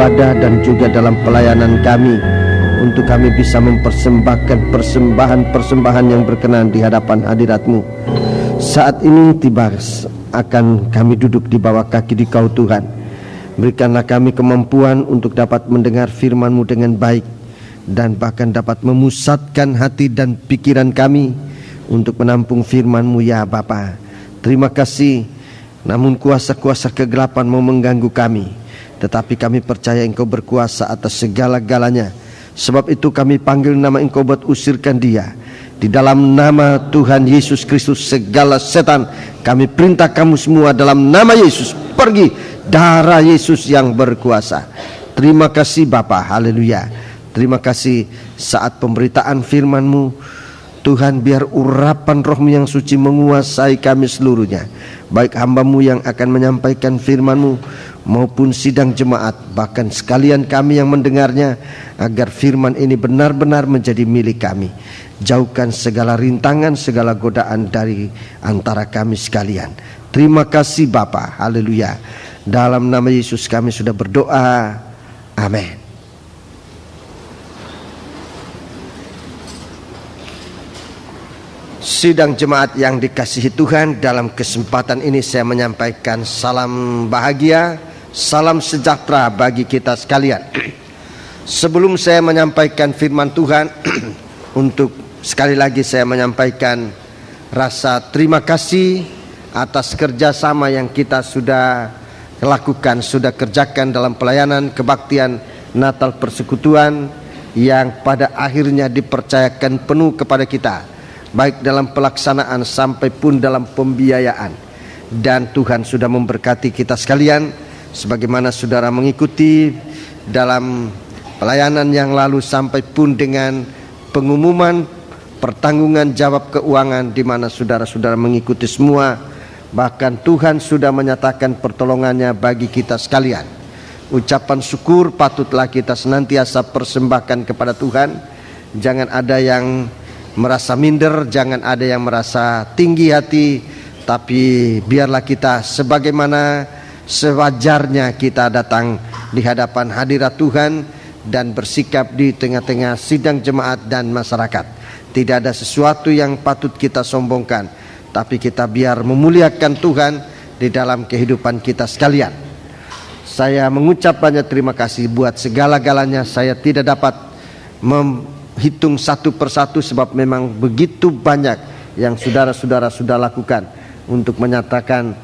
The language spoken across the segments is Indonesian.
beribadah dan juga dalam pelayanan kami, untuk kami bisa mempersembahkan persembahan-persembahan yang berkenan di hadapan hadirat-Mu. Saat ini tiba akan kami duduk di bawah kaki Dikau Tuhan. Berikanlah kami kemampuan untuk dapat mendengar firman-Mu dengan baik, dan bahkan dapat memusatkan hati dan pikiran kami untuk menampung firman-Mu ya Bapa. Terima kasih. Namun kuasa-kuasa kegelapan mau mengganggu kami, tetapi kami percaya Engkau berkuasa atas segala-galanya. Sebab itu kami panggil nama Engkau buat usirkan dia. Di dalam nama Tuhan Yesus Kristus, segala setan kami perintah kamu semua dalam nama Yesus, pergi. Darah Yesus yang berkuasa. Terima kasih Bapa, haleluya. Terima kasih saat pemberitaan firman-Mu, Tuhan, biar urapan Roh-Mu yang suci menguasai kami seluruhnya, baik hamba-Mu yang akan menyampaikan firman-Mu maupun sidang jemaat, bahkan sekalian kami yang mendengarnya, agar firman ini benar-benar menjadi milik kami. Jauhkan segala rintangan, segala godaan dari antara kami sekalian. Terima kasih Bapa, haleluya. Dalam nama Yesus kami sudah berdoa, amin. Sidang jemaat yang dikasihi Tuhan, dalam kesempatan ini saya menyampaikan salam bahagia, salam sejahtera bagi kita sekalian. Sebelum saya menyampaikan firman Tuhan, untuk sekali lagi saya menyampaikan rasa terima kasih atas kerjasama yang kita sudah lakukan, sudah kerjakan dalam pelayanan kebaktian Natal Persekutuan, yang pada akhirnya dipercayakan penuh kepada kita, baik dalam pelaksanaan sampai pun dalam pembiayaan. Dan Tuhan sudah memberkati kita sekalian, sebagaimana saudara mengikuti dalam pelayanan yang lalu, sampai pun dengan pengumuman pertanggungan jawab keuangan, di mana saudara-saudara mengikuti semua. Bahkan Tuhan sudah menyatakan pertolongannya bagi kita sekalian. Ucapan syukur patutlah kita senantiasa persembahkan kepada Tuhan. Jangan ada yang merasa minder, jangan ada yang merasa tinggi hati, tapi biarlah kita sebagaimana sewajarnya kita datang di hadapan hadirat Tuhan dan bersikap di tengah-tengah sidang jemaat dan masyarakat. Tidak ada sesuatu yang patut kita sombongkan, tapi kita biar memuliakan Tuhan di dalam kehidupan kita sekalian. Saya mengucap banyak terima kasih buat segala-galanya. Saya tidak dapat hitung satu persatu, sebab memang begitu banyak yang saudara-saudara sudah lakukan untuk menyatakan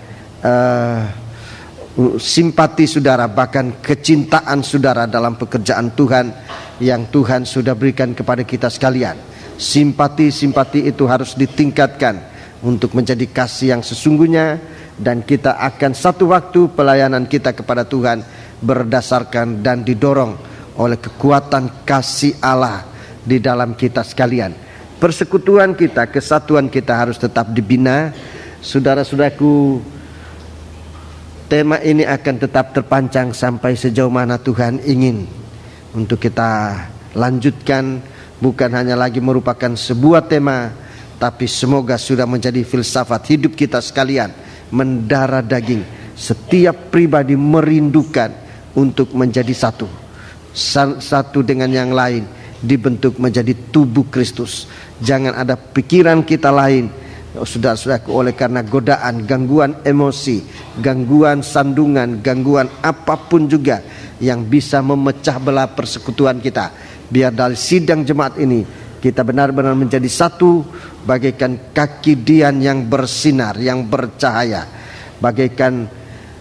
simpati saudara, bahkan kecintaan saudara dalam pekerjaan Tuhan yang Tuhan sudah berikan kepada kita sekalian. Simpati-simpati itu harus ditingkatkan untuk menjadi kasih yang sesungguhnya, dan kita akan satu waktu pelayanan kita kepada Tuhan berdasarkan dan didorong oleh kekuatan kasih Allah di dalam kita sekalian. Persekutuan kita, kesatuan kita harus tetap dibina. Saudara-saudaraku, tema ini akan tetap terpancang sampai sejauh mana Tuhan ingin untuk kita lanjutkan. Bukan hanya lagi merupakan sebuah tema, tapi semoga sudah menjadi filsafat hidup kita sekalian, mendarah daging. Setiap pribadi merindukan untuk menjadi satu, satu dengan yang lain, dibentuk menjadi tubuh Kristus. Jangan ada pikiran kita lain, saudara-saudaraku, oleh karena godaan, gangguan emosi, gangguan sandungan, gangguan apapun juga yang bisa memecah belah persekutuan kita. Biar dari sidang jemaat ini kita benar-benar menjadi satu, bagaikan kaki dian yang bersinar, yang bercahaya. Bagaikan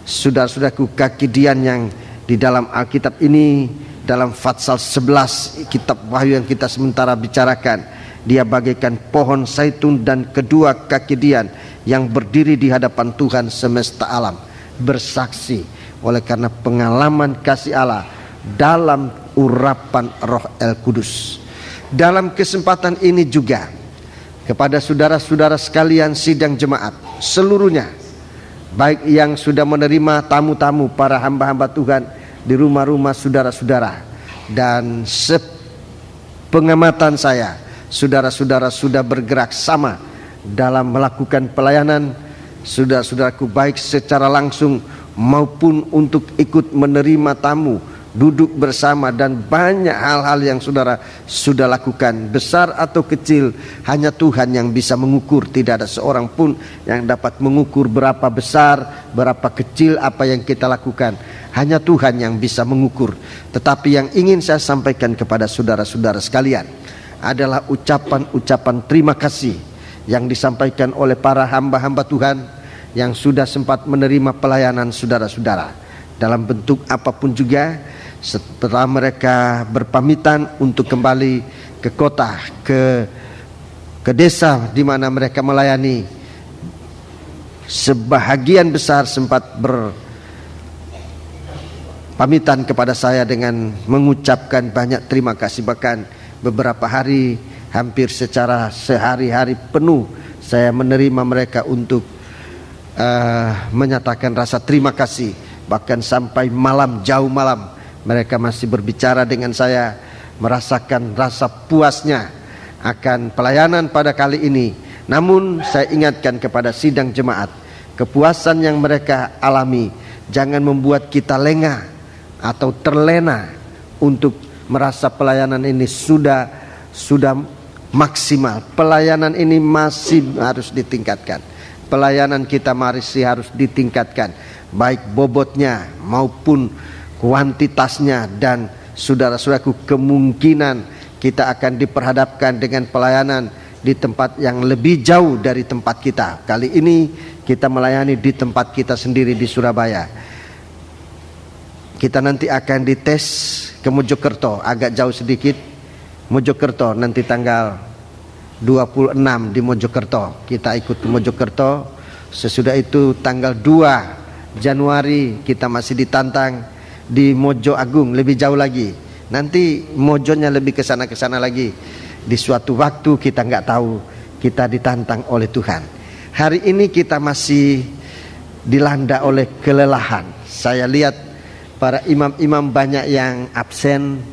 saudara-saudaraku, kaki dian yang di dalam Alkitab ini, dalam Fatsal 11 kitab Wahyu yang kita sementara bicarakan, dia bagaikan pohon zaitun dan kedua kaki dian yang berdiri di hadapan Tuhan semesta alam, bersaksi oleh karena pengalaman kasih Allah dalam urapan Roh El Kudus. Dalam kesempatan ini juga kepada saudara-saudara sekalian sidang jemaat seluruhnya, baik yang sudah menerima tamu-tamu, para hamba-hamba Tuhan di rumah-rumah saudara-saudara, dan sepengamatan saya, saudara-saudara sudah bergerak sama dalam melakukan pelayanan. Saudara-saudaraku, baik secara langsung maupun untuk ikut menerima tamu duduk bersama, dan banyak hal-hal yang saudara sudah lakukan, besar atau kecil. Hanya Tuhan yang bisa mengukur. Tidak ada seorang pun yang dapat mengukur berapa besar, berapa kecil apa yang kita lakukan. Hanya Tuhan yang bisa mengukur. Tetapi yang ingin saya sampaikan kepada saudara-saudara sekalian adalah ucapan-ucapan terima kasih yang disampaikan oleh para hamba-hamba Tuhan yang sudah sempat menerima pelayanan saudara-saudara dalam bentuk apapun juga. Setelah mereka berpamitan untuk kembali ke kota, ke desa di mana mereka melayani, sebahagian besar sempat berpamitan kepada saya dengan mengucapkan banyak terima kasih. Bahkan beberapa hari, hampir secara sehari-hari penuh, saya menerima mereka untuk menyatakan rasa terima kasih. Bahkan sampai malam, jauh malam, mereka masih berbicara dengan saya, merasakan rasa puasnya akan pelayanan pada kali ini. Namun saya ingatkan kepada sidang jemaat, kepuasan yang mereka alami jangan membuat kita lengah atau terlena untuk merasa pelayanan ini sudah maksimal. Pelayanan ini masih harus ditingkatkan. Pelayanan kita masih harus ditingkatkan, baik bobotnya maupun kuantitasnya. Dan saudara-saudaraku, kemungkinan kita akan diperhadapkan dengan pelayanan di tempat yang lebih jauh dari tempat kita. Kali ini kita melayani di tempat kita sendiri di Surabaya. Kita nanti akan dites ke Mojokerto, agak jauh sedikit. Mojokerto nanti tanggal 26 di Mojokerto. Kita ikut ke Mojokerto. Sesudah itu tanggal 2 Januari kita masih ditantang di Mojo Agung, lebih jauh lagi. Nanti mojonya lebih ke sana lagi. Di suatu waktu kita nggak tahu, kita ditantang oleh Tuhan. Hari ini kita masih dilanda oleh kelelahan. Saya lihat para imam-imam banyak yang absen,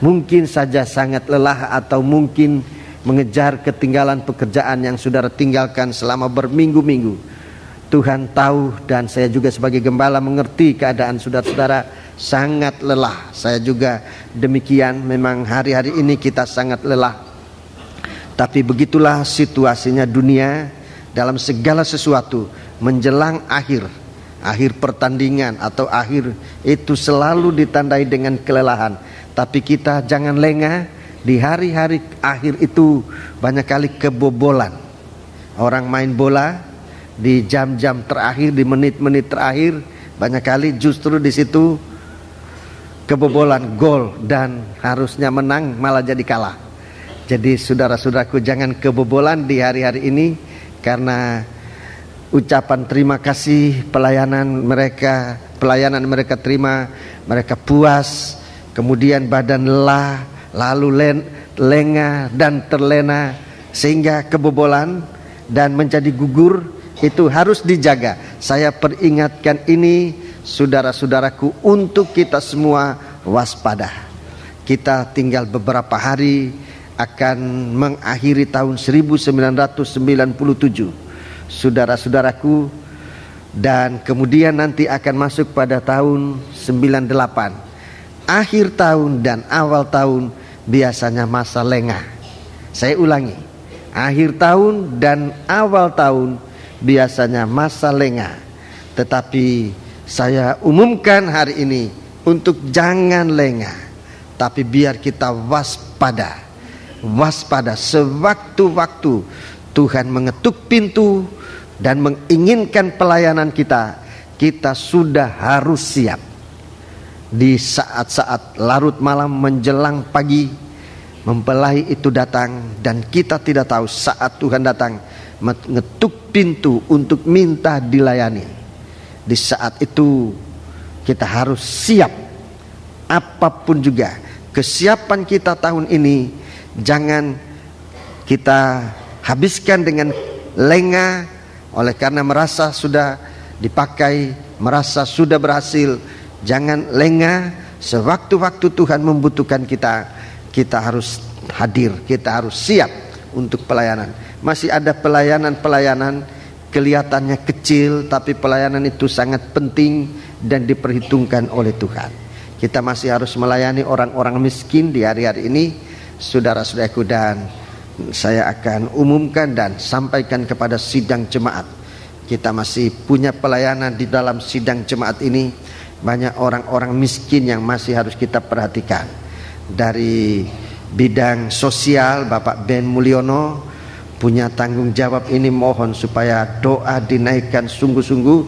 mungkin saja sangat lelah atau mungkin mengejar ketinggalan pekerjaan yang saudara tinggalkan selama berminggu-minggu. Tuhan tahu, dan saya juga sebagai gembala mengerti keadaan saudara-saudara sangat lelah. Saya juga demikian, memang hari-hari ini kita sangat lelah. Tapi begitulah situasinya dunia dalam segala sesuatu. Menjelang akhir pertandingan atau akhir itu selalu ditandai dengan kelelahan. Tapi kita jangan lengah. Di hari-hari akhir itu banyak kali kebobolan. Orang main bola di jam-jam terakhir, di menit-menit terakhir, banyak kali justru di situ kebobolan gol, dan harusnya menang malah jadi kalah. Jadi saudara-saudaraku, jangan kebobolan di hari-hari ini, karena ucapan terima kasih pelayanan mereka terima, mereka puas, kemudian badan lelah, lalu lengah dan terlena, sehingga kebobolan dan menjadi gugur. Itu harus dijaga. Saya peringatkan ini saudara-saudaraku untuk kita semua waspada. Kita tinggal beberapa hari akan mengakhiri tahun 1997, saudara-saudaraku, dan kemudian nanti akan masuk pada tahun 98. Akhir tahun dan awal tahun biasanya masa lengah. Saya ulangi, akhir tahun dan awal tahun biasanya masa lengah. Tetapi saya umumkan hari ini untuk jangan lengah, tapi biar kita waspada. Sewaktu-waktu Tuhan mengetuk pintu dan menginginkan pelayanan kita, kita sudah harus siap. Di saat-saat larut malam menjelang pagi, mempelai itu datang, dan kita tidak tahu saat Tuhan datang mengetuk pintu untuk minta dilayani. Di saat itu kita harus siap. Apapun juga kesiapan kita tahun ini, jangan kita habiskan dengan lengah oleh karena merasa sudah dipakai, merasa sudah berhasil. Jangan lengah. Sewaktu-waktu Tuhan membutuhkan kita, kita harus hadir, kita harus siap untuk pelayanan. Masih ada pelayanan-pelayanan kelihatannya kecil, tapi pelayanan itu sangat penting dan diperhitungkan oleh Tuhan. Kita masih harus melayani orang-orang miskin di hari-hari ini, saudara-saudaraku, dan saya akan umumkan dan sampaikan kepada sidang jemaat. Kita masih punya pelayanan di dalam sidang jemaat ini. Banyak orang-orang miskin yang masih harus kita perhatikan. Dari bidang sosial, Bapak Ben Mulyono punya tanggung jawab ini. Mohon supaya doa dinaikkan sungguh-sungguh,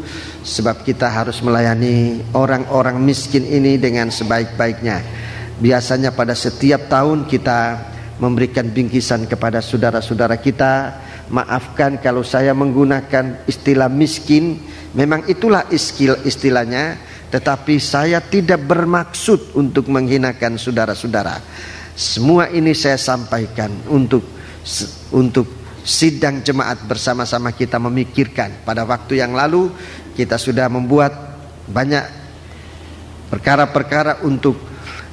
sebab kita harus melayani orang-orang miskin ini dengan sebaik-baiknya. Biasanya pada setiap tahun kita memberikan bingkisan kepada saudara-saudara kita. Maafkan kalau saya menggunakan istilah miskin, memang itulah istilahnya, tetapi saya tidak bermaksud untuk menghinakan saudara-saudara. Semua ini saya sampaikan untuk sidang jemaat bersama-sama kita memikirkan. Pada waktu yang lalu kita sudah membuat banyak perkara-perkara untuk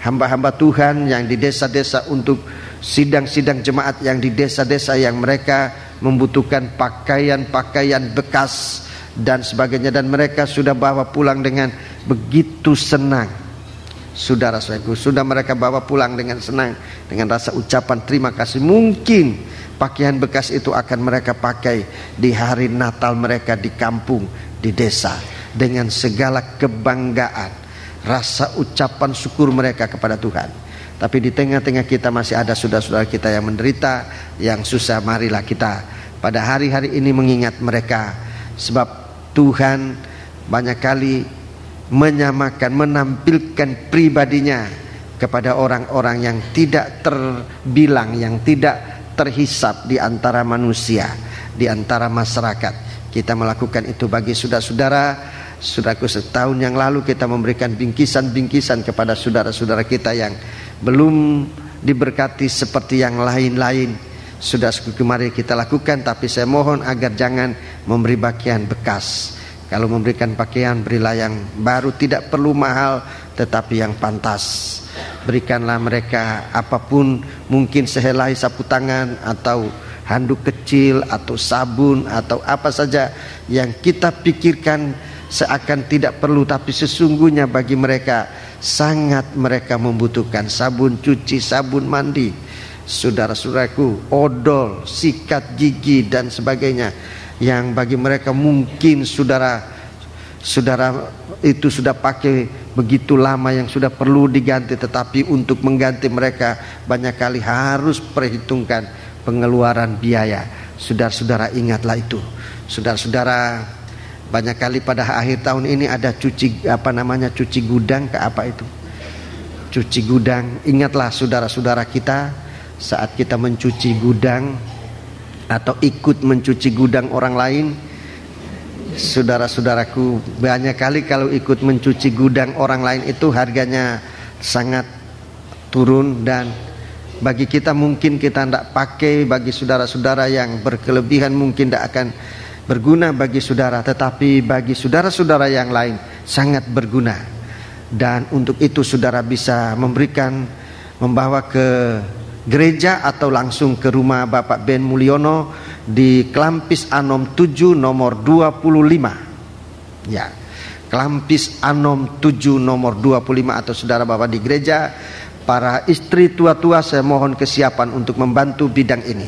hamba-hamba Tuhan yang di desa-desa, untuk sidang-sidang jemaat yang di desa-desa yang mereka membutuhkan pakaian-pakaian bekas dan sebagainya, dan mereka sudah bawa pulang dengan begitu senang. Saudara-saudaraku, sudah mereka bawa pulang dengan senang, dengan rasa ucapan terima kasih. Mungkin pakaian bekas itu akan mereka pakai di hari Natal mereka di kampung, di desa, dengan segala kebanggaan, rasa ucapan syukur mereka kepada Tuhan. Tapi di tengah-tengah kita masih ada saudara-saudara kita yang menderita, yang susah. Marilah kita pada hari-hari ini mengingat mereka, sebab Tuhan banyak kali menyamakan, menampilkan pribadinya kepada orang-orang yang tidak terbilang, yang tidak terhisap di antara manusia, di antara masyarakat. Kita melakukan itu bagi saudara-saudara. Saudaraku, setahun yang lalu kita memberikan bingkisan-bingkisan kepada saudara-saudara kita yang belum diberkati seperti yang lain-lain. Sudah kemarin kita lakukan, tapi saya mohon agar jangan memberi pakaian bekas. Kalau memberikan pakaian, berilah yang baru, tidak perlu mahal, tetapi yang pantas. Berikanlah mereka apapun, mungkin sehelai sapu tangan, atau handuk kecil, atau sabun, atau apa saja yang kita pikirkan seakan tidak perlu, tapi sesungguhnya bagi mereka sangat mereka membutuhkan. Sabun cuci, sabun mandi, saudara-saudaraku, odol, sikat gigi dan sebagainya, yang bagi mereka mungkin saudara itu sudah pakai begitu lama, yang sudah perlu diganti, tetapi untuk mengganti mereka banyak kali harus perhitungkan pengeluaran biaya. Saudara-saudara, ingatlah itu. Saudara-saudara, banyak kali pada akhir tahun ini ada cuci gudang, ke apa itu? Cuci gudang. Ingatlah saudara-saudara kita, saat kita mencuci gudang atau ikut mencuci gudang orang lain. Saudara-saudaraku, banyak kali kalau ikut mencuci gudang orang lain itu harganya sangat turun, dan bagi kita mungkin kita tidak pakai, bagi saudara-saudara yang berkelebihan mungkin tidak akan berguna bagi saudara, tetapi bagi saudara-saudara yang lain sangat berguna. Dan untuk itu saudara bisa membawa ke gereja atau langsung ke rumah Bapak Ben Mulyono di Klampis Anom 7 nomor 25. Ya, Klampis Anom 7 nomor 25, atau saudara bawa di gereja. Para istri tua-tua, saya mohon kesiapan untuk membantu bidang ini.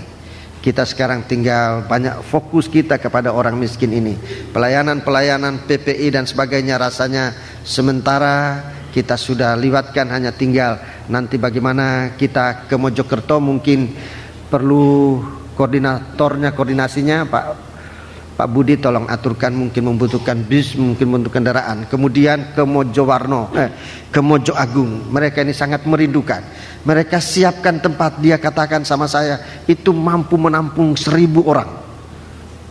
Kita sekarang tinggal banyak fokus kita kepada orang miskin ini. Pelayanan-pelayanan PPI dan sebagainya rasanya sementara kita sudah lewatkan, hanya tinggal nanti bagaimana kita ke Mojokerto. Mungkin perlu koordinasinya Pak Budi tolong aturkan, mungkin membutuhkan bis, mungkin membutuhkan kendaraan. Kemudian ke ke Mojo Agung. Mereka ini sangat merindukan. Mereka siapkan tempat, dia katakan sama saya, itu mampu menampung 1000 orang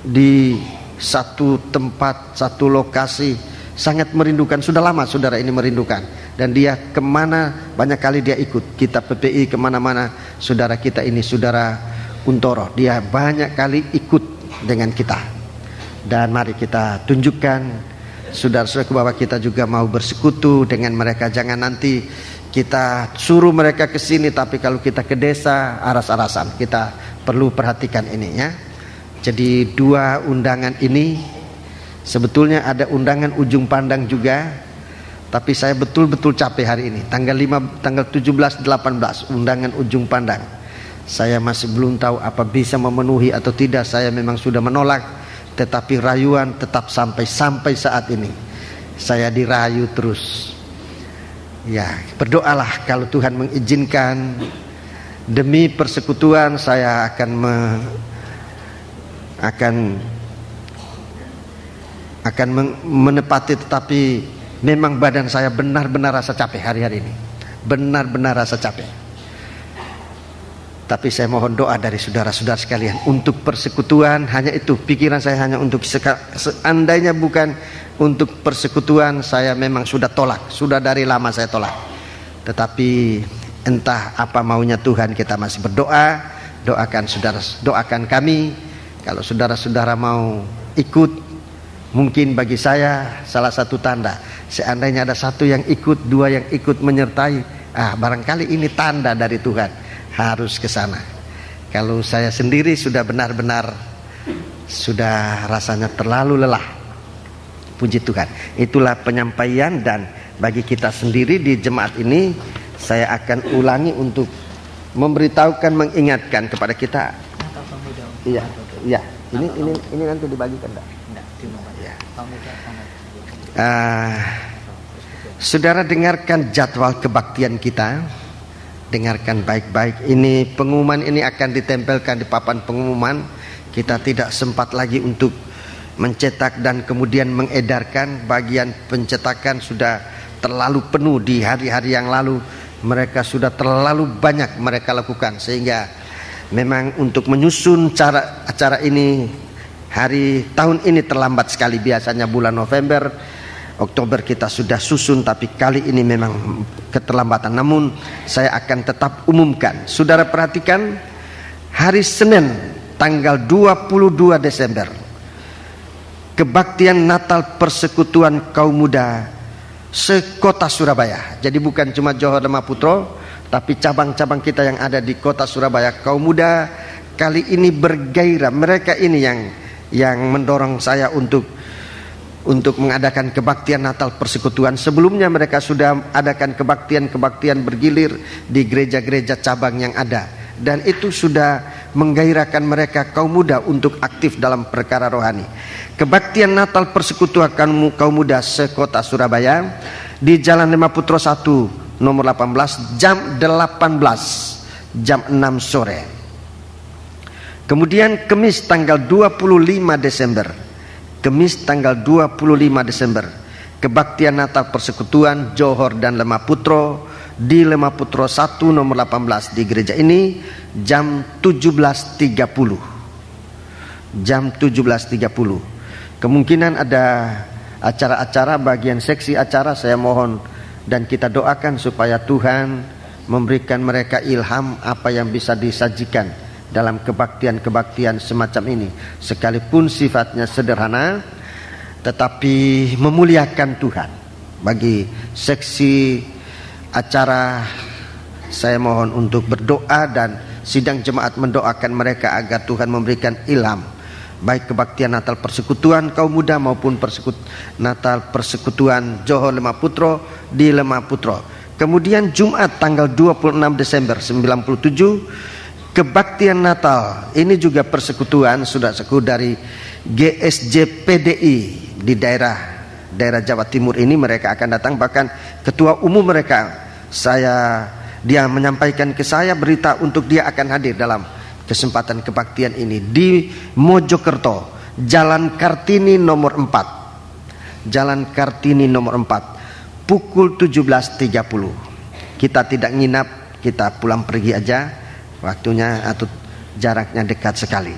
di satu tempat, satu lokasi. Sangat merindukan, sudah lama saudara ini merindukan. Dan dia kemana banyak kali dia ikut. Kita PPI kemana-mana, saudara kita ini, saudara Kuntoro, dia banyak kali ikut dengan kita. Dan mari kita tunjukkan saudara-saudara bahwa kita juga mau bersekutu dengan mereka. Jangan nanti kita suruh mereka ke sini, tapi kalau kita ke desa aras-arasan. Kita perlu perhatikan ini ya. Jadi 2 undangan ini sebetulnya ada undangan ujung pandang juga, Tapi saya betul-betul capek hari ini. Tanggal 17, 18 undangan ujung pandang. Saya masih belum tahu apa bisa memenuhi atau tidak. Saya memang sudah menolak, tetapi rayuan tetap sampai saat ini. Saya dirayu terus. Ya, berdoalah kalau Tuhan mengizinkan. Demi persekutuan saya akan menepati, tetapi memang badan saya benar-benar rasa capek hari-hari ini. Benar-benar rasa capek. Tapi saya mohon doa dari saudara-saudara sekalian untuk persekutuan. Hanya itu pikiran saya, hanya untuk seandainya bukan untuk persekutuan, saya memang sudah tolak. Sudah dari lama saya tolak. Tetapi entah apa maunya Tuhan, kita masih berdoa. Doakan saudara, doakan kami. Kalau saudara-saudara mau ikut, mungkin bagi saya salah satu tanda. Seandainya ada satu yang ikut, dua yang ikut menyertai, barangkali ini tanda dari Tuhan. Harus ke sana. Kalau saya sendiri sudah benar-benar sudah rasanya terlalu lelah. Puji Tuhan. Itulah penyampaian, dan bagi kita sendiri di jemaat ini saya akan ulangi untuk memberitahukan, mengingatkan kepada kita. Iya, iya. Ini nanti dibagikan enggak? Ya. Saudara dengarkan jadwal kebaktian kita. Dengarkan baik-baik. Ini pengumuman ini akan ditempelkan di papan pengumuman. Kita tidak sempat lagi untuk mencetak dan kemudian mengedarkan. Bagian pencetakan sudah terlalu penuh di hari-hari yang lalu. Mereka sudah terlalu banyak mereka lakukan, sehingga memang untuk menyusun acara ini tahun ini terlambat sekali. Biasanya bulan November, Oktober kita sudah susun, tapi kali ini memang keterlambatan. Namun saya akan tetap umumkan. Saudara perhatikan, hari Senin tanggal 22 Desember kebaktian Natal Persekutuan Kaum Muda sekota Surabaya. Jadi bukan cuma Johor Lemaputro, tapi cabang-cabang kita yang ada di kota Surabaya. Kaum muda kali ini bergairah. Mereka ini yang mendorong saya untuk mengadakan kebaktian Natal Persekutuan. Sebelumnya mereka sudah adakan kebaktian bergilir di gereja-gereja cabang yang ada, dan itu sudah menggairahkan mereka kaum muda untuk aktif dalam perkara rohani. Kebaktian Natal Persekutuan Kaum Muda sekota Surabaya di Jalan Lemaputro 1 nomor 18 jam 18 jam 6 sore. Kemudian Kamis tanggal 25 Desember Kamis tanggal 25 Desember kebaktian Natal Persekutuan Johor dan Lemaputro di Lemaputro 1 nomor 18 di gereja ini jam 17.30. Jam 17.30. Kemungkinan ada acara-acara bagian seksi acara. Saya mohon dan kita doakan supaya Tuhan memberikan mereka ilham apa yang bisa disajikan dalam kebaktian-kebaktian semacam ini, sekalipun sifatnya sederhana tetapi memuliakan Tuhan. Bagi seksi acara saya mohon untuk berdoa, dan sidang jemaat mendoakan mereka agar Tuhan memberikan ilham, baik kebaktian Natal Persekutuan Kaum Muda maupun Natal Persekutuan Johor Lemaputro di Lemaputro. Kemudian Jumat tanggal 26 Desember 97 kebaktian Natal, ini juga persekutuan saudara-saudaraku dari GSJ PDI di daerah Jawa Timur ini. Mereka akan datang, bahkan ketua umum mereka dia menyampaikan ke saya berita untuk dia akan hadir dalam kesempatan kebaktian ini di Mojokerto, Jalan Kartini nomor 4. Jalan Kartini nomor 4 pukul 17.30. Kita tidak nginap, kita pulang pergi aja. Waktunya atau jaraknya dekat sekali.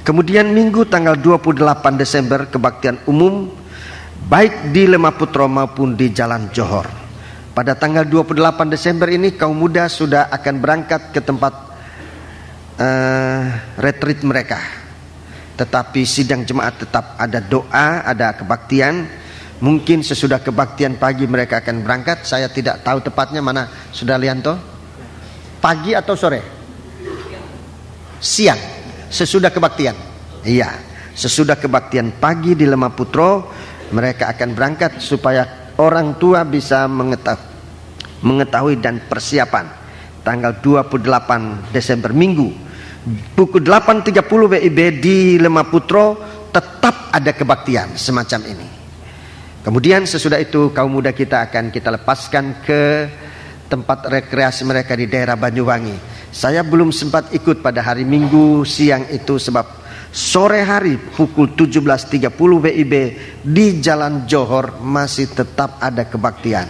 Kemudian Minggu tanggal 28 Desember kebaktian umum baik di Lemaputro maupun di Jalan Johor. Pada tanggal 28 Desember ini kaum muda sudah akan berangkat ke tempat retreat mereka. Tetapi sidang jemaat tetap ada doa, ada kebaktian. Mungkin sesudah kebaktian pagi mereka akan berangkat. Saya tidak tahu tepatnya mana, Saudara Lianto. Pagi atau sore? Siang, sesudah kebaktian. Iya, sesudah kebaktian pagi di Lemaputro mereka akan berangkat supaya orang tua bisa mengetahui dan persiapan. Tanggal 28 Desember Minggu pukul 8.30 WIB di Lemaputro tetap ada kebaktian semacam ini. Kemudian sesudah itu kaum muda kita akan kita lepaskan ke tempat rekreasi mereka di daerah Banyuwangi. Saya belum sempat ikut pada hari Minggu siang itu sebab sore hari pukul 17.30 WIB di Jalan Johor masih tetap ada kebaktian.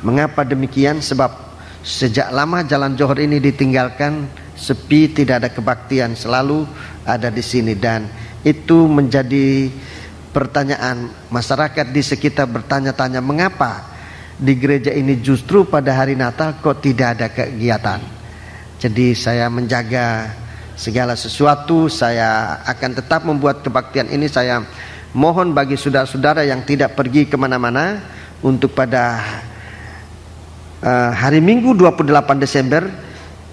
Mengapa demikian? Sebab sejak lama Jalan Johor ini ditinggalkan, sepi, tidak ada kebaktian, selalu ada di sini. Dan itu menjadi pertanyaan masyarakat di sekitar, bertanya-tanya mengapa di gereja ini justru pada hari Natal kok tidak ada kegiatan. Jadi saya menjaga segala sesuatu, saya akan tetap membuat kebaktian ini. Saya mohon bagi saudara-saudara yang tidak pergi kemana-mana untuk pada hari Minggu 28 Desember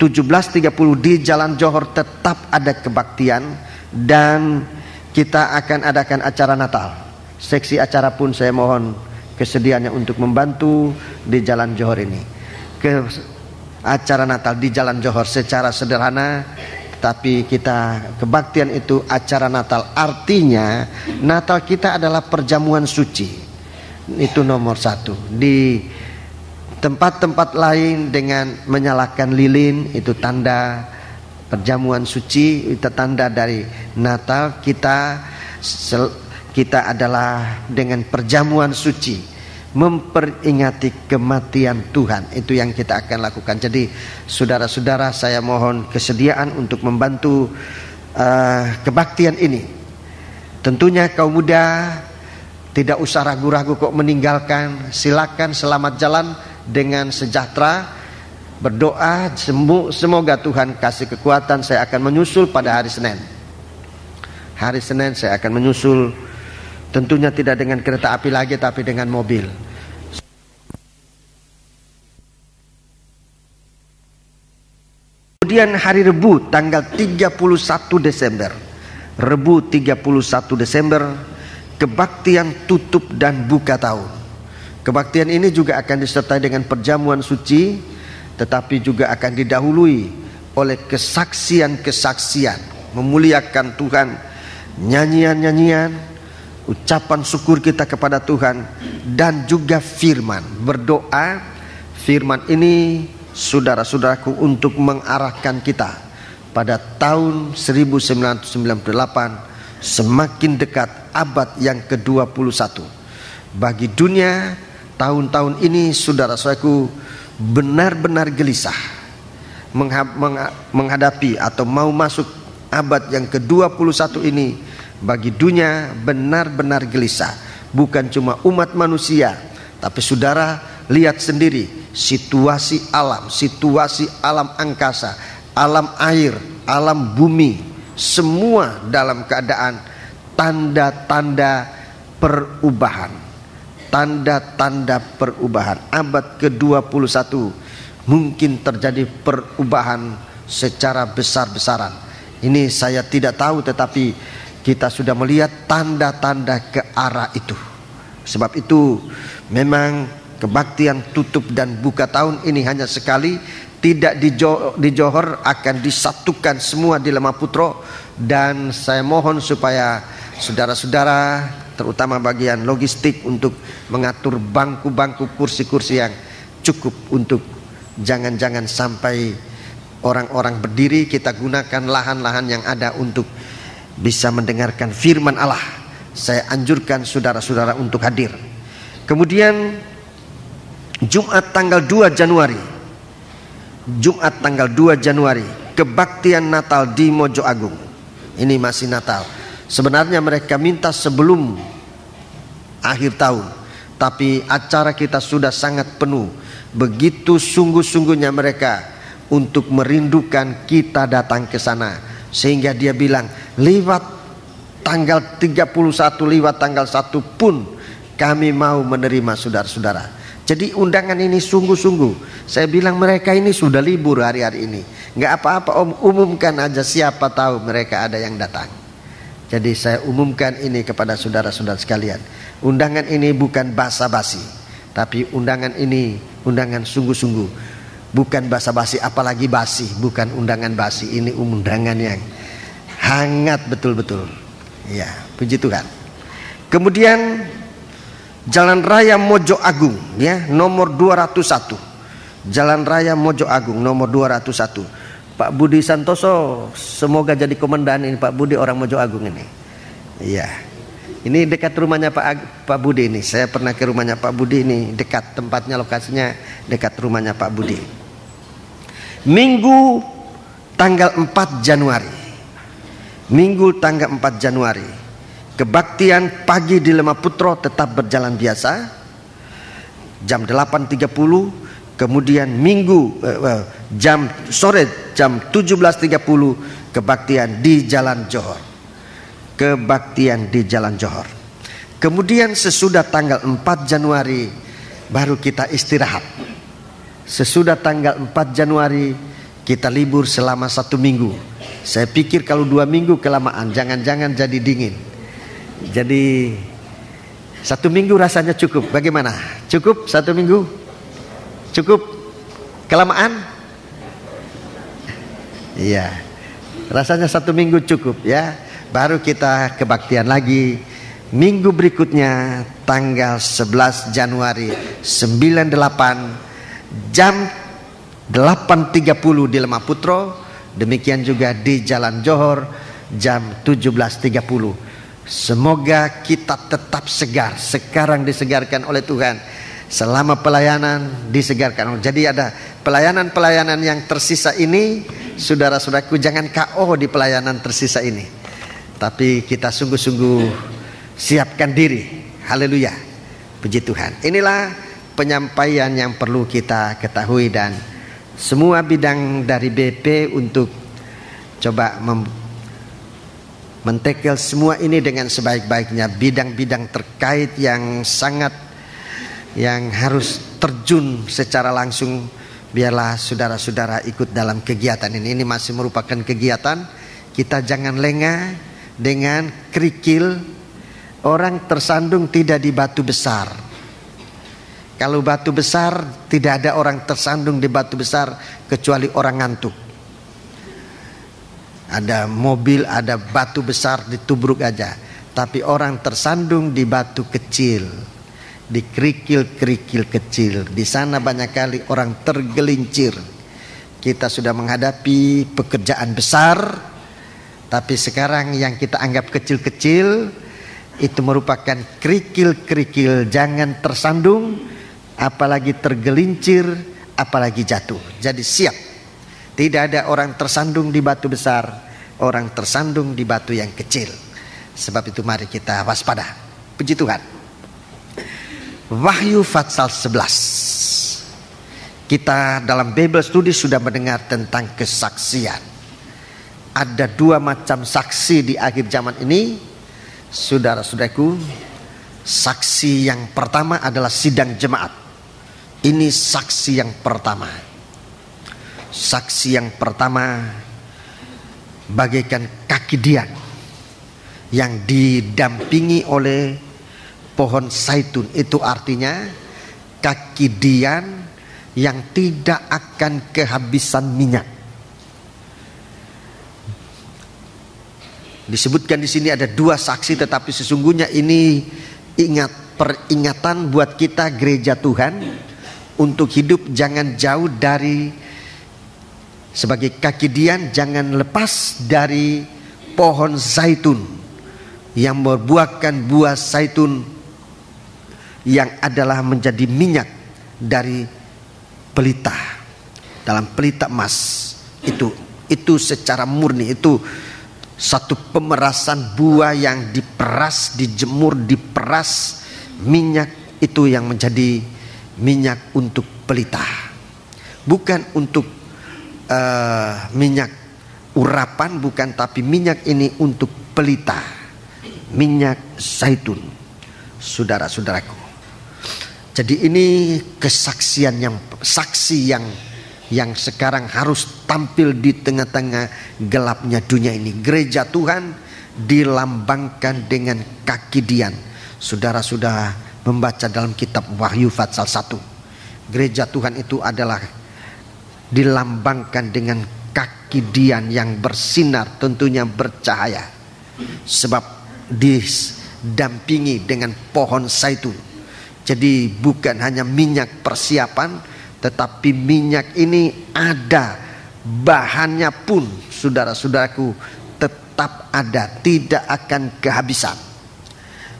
17.30 di Jalan Johor tetap ada kebaktian. Dan kita akan adakan acara Natal. Seksi acara pun saya mohon kesediaannya untuk membantu di Jalan Johor ini. Acara Natal di Jalan Johor secara sederhana, tapi kita kebaktian itu acara Natal. Artinya Natal kita adalah perjamuan suci. Itu nomor satu. Di tempat-tempat lain dengan menyalakan lilin, itu tanda perjamuan suci, itu tanda dari Natal. Kita adalah dengan perjamuan suci memperingati kematian Tuhan. Itu yang kita akan lakukan. Jadi saudara-saudara, saya mohon kesediaan untuk membantu kebaktian ini. Tentunya kaum muda tidak usah ragu-ragu kok meninggalkan. Silakan, selamat jalan dengan sejahtera. Berdoa semoga Tuhan kasih kekuatan. Saya akan menyusul pada hari Senin. Hari Senin saya akan menyusul, tentunya tidak dengan kereta api lagi tapi dengan mobil. Kemudian hari Rebu tanggal 31 Desember, Rebu 31 Desember, kebaktian tutup dan buka tahun. Kebaktian ini juga akan disertai dengan perjamuan suci, tetapi juga akan didahului oleh kesaksian-kesaksian memuliakan Tuhan, nyanyian-nyanyian, ucapan syukur kita kepada Tuhan, dan juga firman. Berdoa firman ini, saudara-saudaraku, untuk mengarahkan kita pada tahun 1998, semakin dekat abad yang ke-21. Bagi dunia, tahun-tahun ini saudara-saudaraku benar-benar gelisah menghadapi atau mau masuk abad yang ke-21 ini. Bagi dunia benar-benar gelisah. Bukan cuma umat manusia, tapi saudara lihat sendiri situasi alam angkasa, alam air, alam bumi, semua dalam keadaan tanda-tanda perubahan. Tanda-tanda perubahan. Abad ke-21 mungkin terjadi perubahan secara besar-besaran. Ini saya tidak tahu, tetapi kita sudah melihat tanda-tanda ke arah itu. Sebab itu memang kebaktian tutup dan buka tahun ini hanya sekali. Tidak di Johor, akan disatukan semua di Lemaputro. Dan saya mohon supaya saudara-saudara, terutama bagian logistik, untuk mengatur bangku-bangku, kursi-kursi yang cukup, untuk jangan-jangan sampai orang-orang berdiri. Kita gunakan lahan-lahan yang ada untuk bisa mendengarkan firman Allah. Saya anjurkan saudara-saudara untuk hadir. Kemudian Jumat tanggal 2 Januari, Jumat tanggal 2 Januari, kebaktian Natal di Mojo Agung. Ini masih Natal. Sebenarnya mereka minta sebelum akhir tahun, tapi acara kita sudah sangat penuh. Begitu sungguh-sungguhnya mereka untuk merindukan kita datang ke sana, sehingga dia bilang lewat tanggal 31, lewat tanggal 1 pun kami mau menerima saudara-saudara. Jadi undangan ini sungguh-sungguh. Saya bilang mereka ini sudah libur hari-hari ini, nggak apa-apa om, umumkan aja, siapa tahu mereka ada yang datang. Jadi saya umumkan ini kepada saudara-saudara sekalian. Undangan ini bukan basa-basi, Tapi undangan ini undangan sungguh-sungguh, bukan basa-basi, apalagi basi, bukan undangan basi. Ini undangan yang hangat betul-betul. Ya, puji Tuhan. Kemudian Jalan Raya Mojo Agung, ya, nomor 201. Jalan Raya Mojo Agung nomor 201. Pak Budi Santoso semoga jadi komandan ini. Pak Budi orang Mojo Agung ini. Iya. Ini dekat rumahnya Pak Budi ini. Saya pernah ke rumahnya Pak Budi ini, dekat tempatnya, lokasinya dekat rumahnya Pak Budi. Minggu tanggal 4 Januari. Minggu tanggal 4 Januari. Kebaktian pagi di Lemahputro tetap berjalan biasa. Jam 8.30. Kemudian Minggu sore jam 17.30 kebaktian di Jalan Johor. Kebaktian di Jalan Johor. Kemudian sesudah tanggal 4 Januari baru kita istirahat. Sesudah tanggal 4 Januari kita libur selama 1 minggu. Saya pikir kalau 2 minggu kelamaan, jangan-jangan jadi dingin. Jadi 1 minggu rasanya cukup. Bagaimana? Cukup 1 minggu? Cukup? Kelamaan? Iya. Rasanya 1 minggu cukup ya. Baru kita kebaktian lagi. Minggu berikutnya tanggal 11 Januari 98 jam 8.30 di Lemahputro. Demikian juga di Jalan Johor jam 17.30. Semoga kita tetap segar. Sekarang disegarkan oleh Tuhan. Selama pelayanan disegarkan. Jadi ada pelayanan-pelayanan yang tersisa ini, saudara-saudaraku, jangan KO di pelayanan tersisa ini. Tapi kita sungguh-sungguh siapkan diri. Haleluya. Puji Tuhan. Inilah penyampaian yang perlu kita ketahui, dan semua bidang dari BP untuk coba mentekel semua ini dengan sebaik-baiknya. Bidang-bidang terkait yang sangat, yang harus terjun secara langsung, biarlah saudara-saudara ikut dalam kegiatan ini. Ini masih merupakan kegiatan. Kita jangan lengah dengan kerikil. Orang tersandung tidak di batu besar. Kalau batu besar, tidak ada orang tersandung di batu besar kecuali orang ngantuk. Ada mobil, ada batu besar ditubruk aja. Tapi orang tersandung di batu kecil, di kerikil-kerikil kecil. Di sana banyak kali orang tergelincir. Kita sudah menghadapi pekerjaan besar, tapi sekarang yang kita anggap kecil-kecil itu merupakan kerikil-kerikil. Jangan tersandung, apalagi tergelincir, apalagi jatuh. Jadi siap. Tidak ada orang tersandung di batu besar, orang tersandung di batu yang kecil. Sebab itu mari kita waspada. Puji Tuhan. Wahyu pasal 11. Kita dalam Bible Study sudah mendengar tentang kesaksian. Ada 2 macam saksi di akhir zaman ini, saudara-saudaraku. Saksi yang pertama adalah sidang jemaat. Ini saksi yang pertama. Saksi yang pertama bagaikan kaki dian yang didampingi oleh pohon zaitun. Itu artinya kaki dian yang tidak akan kehabisan minyak. Disebutkan di sini ada 2 saksi, tetapi sesungguhnya ini peringatan buat kita gereja Tuhan untuk hidup jangan jauh dari, sebagai kaki dian, jangan lepas dari pohon zaitun yang membuahkan buah zaitun yang adalah menjadi minyak dari pelita, dalam pelita emas. Itu secara murni, itu satu pemerasan buah yang diperas, dijemur, diperas. Minyak itu yang menjadi minyak untuk pelita, bukan untuk minyak urapan, bukan, tapi minyak ini untuk pelita, minyak zaitun, saudara-saudaraku. Jadi ini kesaksian saksi yang sekarang harus tampil di tengah-tengah gelapnya dunia ini. Gereja Tuhan dilambangkan dengan kaki dian. Saudara sudah membaca dalam kitab Wahyu pasal 1. Gereja Tuhan itu adalah dilambangkan dengan kaki Dian yang bersinar, tentunya bercahaya, sebab didampingi dengan pohon zaitun. Jadi bukan hanya minyak persiapan, tetapi minyak ini ada bahannya pun, saudara-saudaraku, tetap ada, tidak akan kehabisan.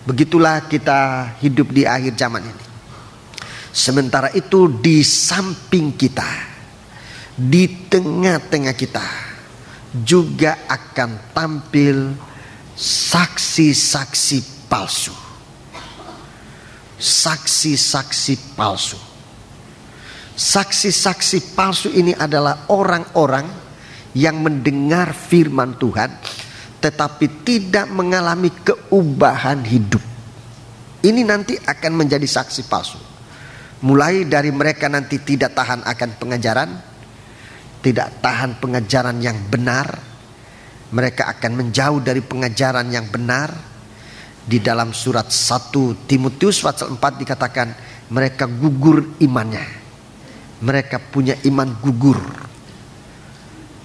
Begitulah kita hidup di akhir zaman ini. Sementara itu di samping kita, di tengah-tengah kita juga akan tampil saksi-saksi palsu. Saksi-saksi palsu. Saksi-saksi palsu ini adalah orang-orang yang mendengar firman Tuhan tetapi tidak mengalami keubahan hidup. Ini nanti akan menjadi saksi palsu. Mulai dari mereka nanti tidak tahan akan pengajaran, tidak tahan pengajaran yang benar. Mereka akan menjauh dari pengajaran yang benar. Di dalam surat 1 Timotius pasal 4 dikatakan mereka gugur imannya. Mereka punya iman gugur.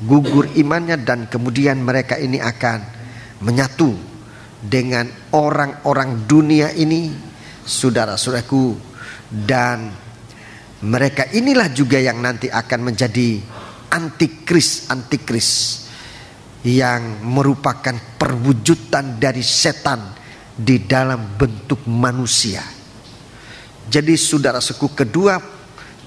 Gugur imannya, dan kemudian mereka ini akan menyatu dengan orang-orang dunia ini, saudara-saudaraku. Dan mereka inilah juga yang nanti akan menjadi antikris yang merupakan perwujudan dari setan di dalam bentuk manusia. Jadi saudara-saudaraku,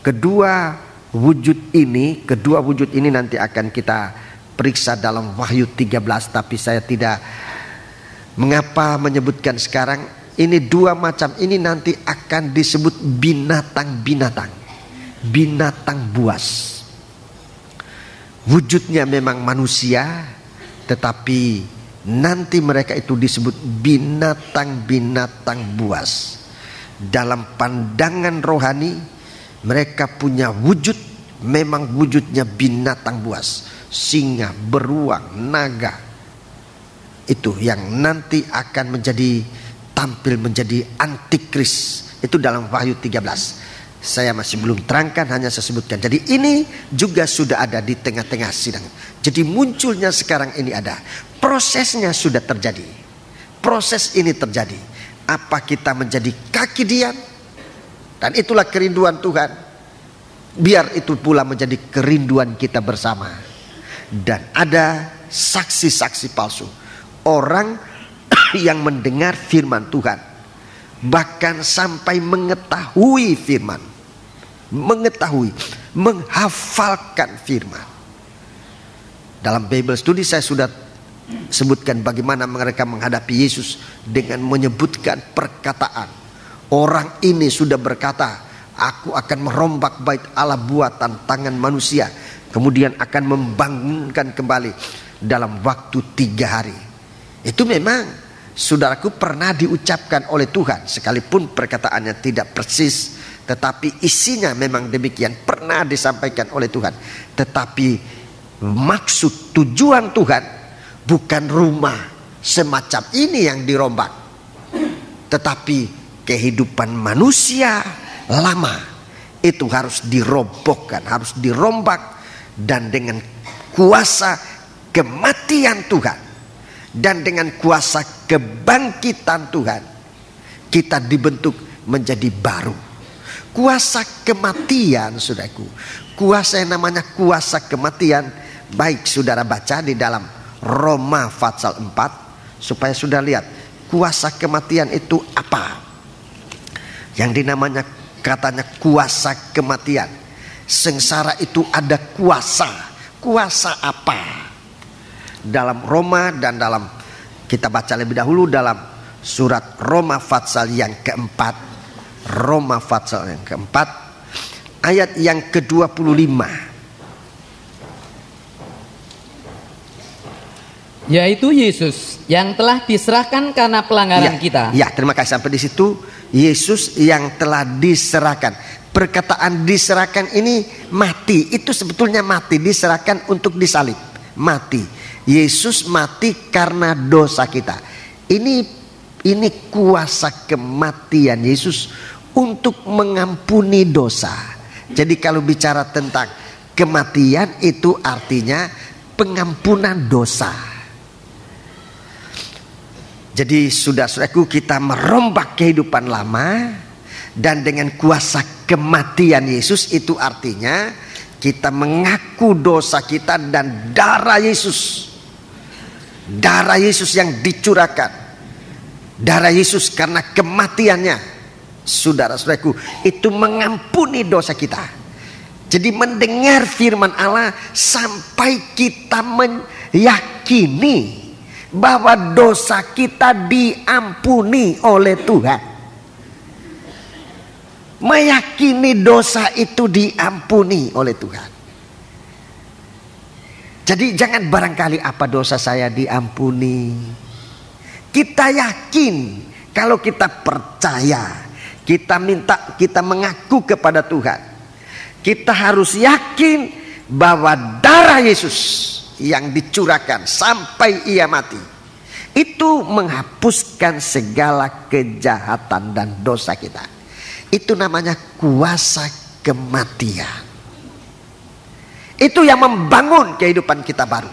kedua wujud ini nanti akan kita periksa dalam Wahyu 13, tapi saya tidak mengapa menyebutkan sekarang. Ini dua macam ini nanti akan disebut binatang buas. Wujudnya memang manusia, tetapi nanti mereka itu disebut binatang buas. Dalam pandangan rohani mereka punya wujud, memang wujudnya binatang buas, singa, beruang, naga. Itu yang nanti akan tampil menjadi antikris. Itu dalam Wahyu 13. Saya masih belum terangkan, hanya saya sebutkan. Jadi ini juga sudah ada di tengah-tengah sidang. Jadi munculnya sekarang ini ada. Prosesnya sudah terjadi. Proses ini terjadi. Apa kita menjadi kaki Dian? Dan itulah kerinduan Tuhan. Biar itu pula menjadi kerinduan kita bersama. Dan ada saksi-saksi palsu. Orang yang mendengar firman Tuhan, bahkan sampai mengetahui firman, menghafalkan firman. Dalam Bible Study saya sudah sebutkan bagaimana mereka menghadapi Yesus dengan menyebutkan perkataan. Orang ini sudah berkata, aku akan merombak bait Allah buatan tangan manusia, kemudian akan membangunkan kembali dalam waktu 3 hari. Itu memang, saudaraku, pernah diucapkan oleh Tuhan, sekalipun perkataannya tidak persis, tetapi isinya memang demikian, pernah disampaikan oleh Tuhan. Tetapi maksud tujuan Tuhan bukan rumah semacam ini yang dirombak, tetapi kehidupan manusia lama itu harus dirobohkan, harus dirombak, dan dengan kuasa kematian Tuhan dan dengan kuasa kebangkitan Tuhan kita dibentuk menjadi baru. Kuasa kematian, saudaraku, kuasa yang namanya kuasa kematian, baik saudara baca di dalam Roma pasal 4 supaya sudah lihat kuasa kematian itu apa. Yang dinamanya katanya kuasa kematian. Sengsara itu ada kuasa. Kuasa apa? Dalam Roma, dan dalam kita baca lebih dahulu dalam surat Roma pasal yang keempat. Roma pasal yang keempat ayat yang ke-25. Yaitu Yesus yang telah diserahkan karena pelanggaran kita. Ya, terima kasih. Sampai di situ, Yesus yang telah diserahkan. Perkataan diserahkan ini mati. Itu sebetulnya mati, diserahkan untuk disalib. Mati. Yesus mati karena dosa kita. Ini Ini kuasa kematian Yesus untuk mengampuni dosa. Jadi kalau bicara tentang kematian itu artinya pengampunan dosa. Jadi saudara-saudaraku, kita merombak kehidupan lama, dan dengan kuasa kematian Yesus itu artinya kita mengaku dosa kita, dan darah Yesus yang dicurahkan, darah Yesus karena kematiannya, saudara-saudaraku, itu mengampuni dosa kita. Jadi mendengar firman Allah sampai kita meyakini bahwa dosa kita diampuni oleh Tuhan. Meyakini dosa itu diampuni oleh Tuhan. Jadi jangan barangkali apa dosa saya diampuni. Kita yakin, kalau kita percaya, kita minta, kita mengaku kepada Tuhan, kita harus yakin bahwa darah Yesus yang dicurahkan sampai ia mati itu menghapuskan segala kejahatan dan dosa kita. Itu namanya kuasa kematian. Itu yang membangun kehidupan kita baru.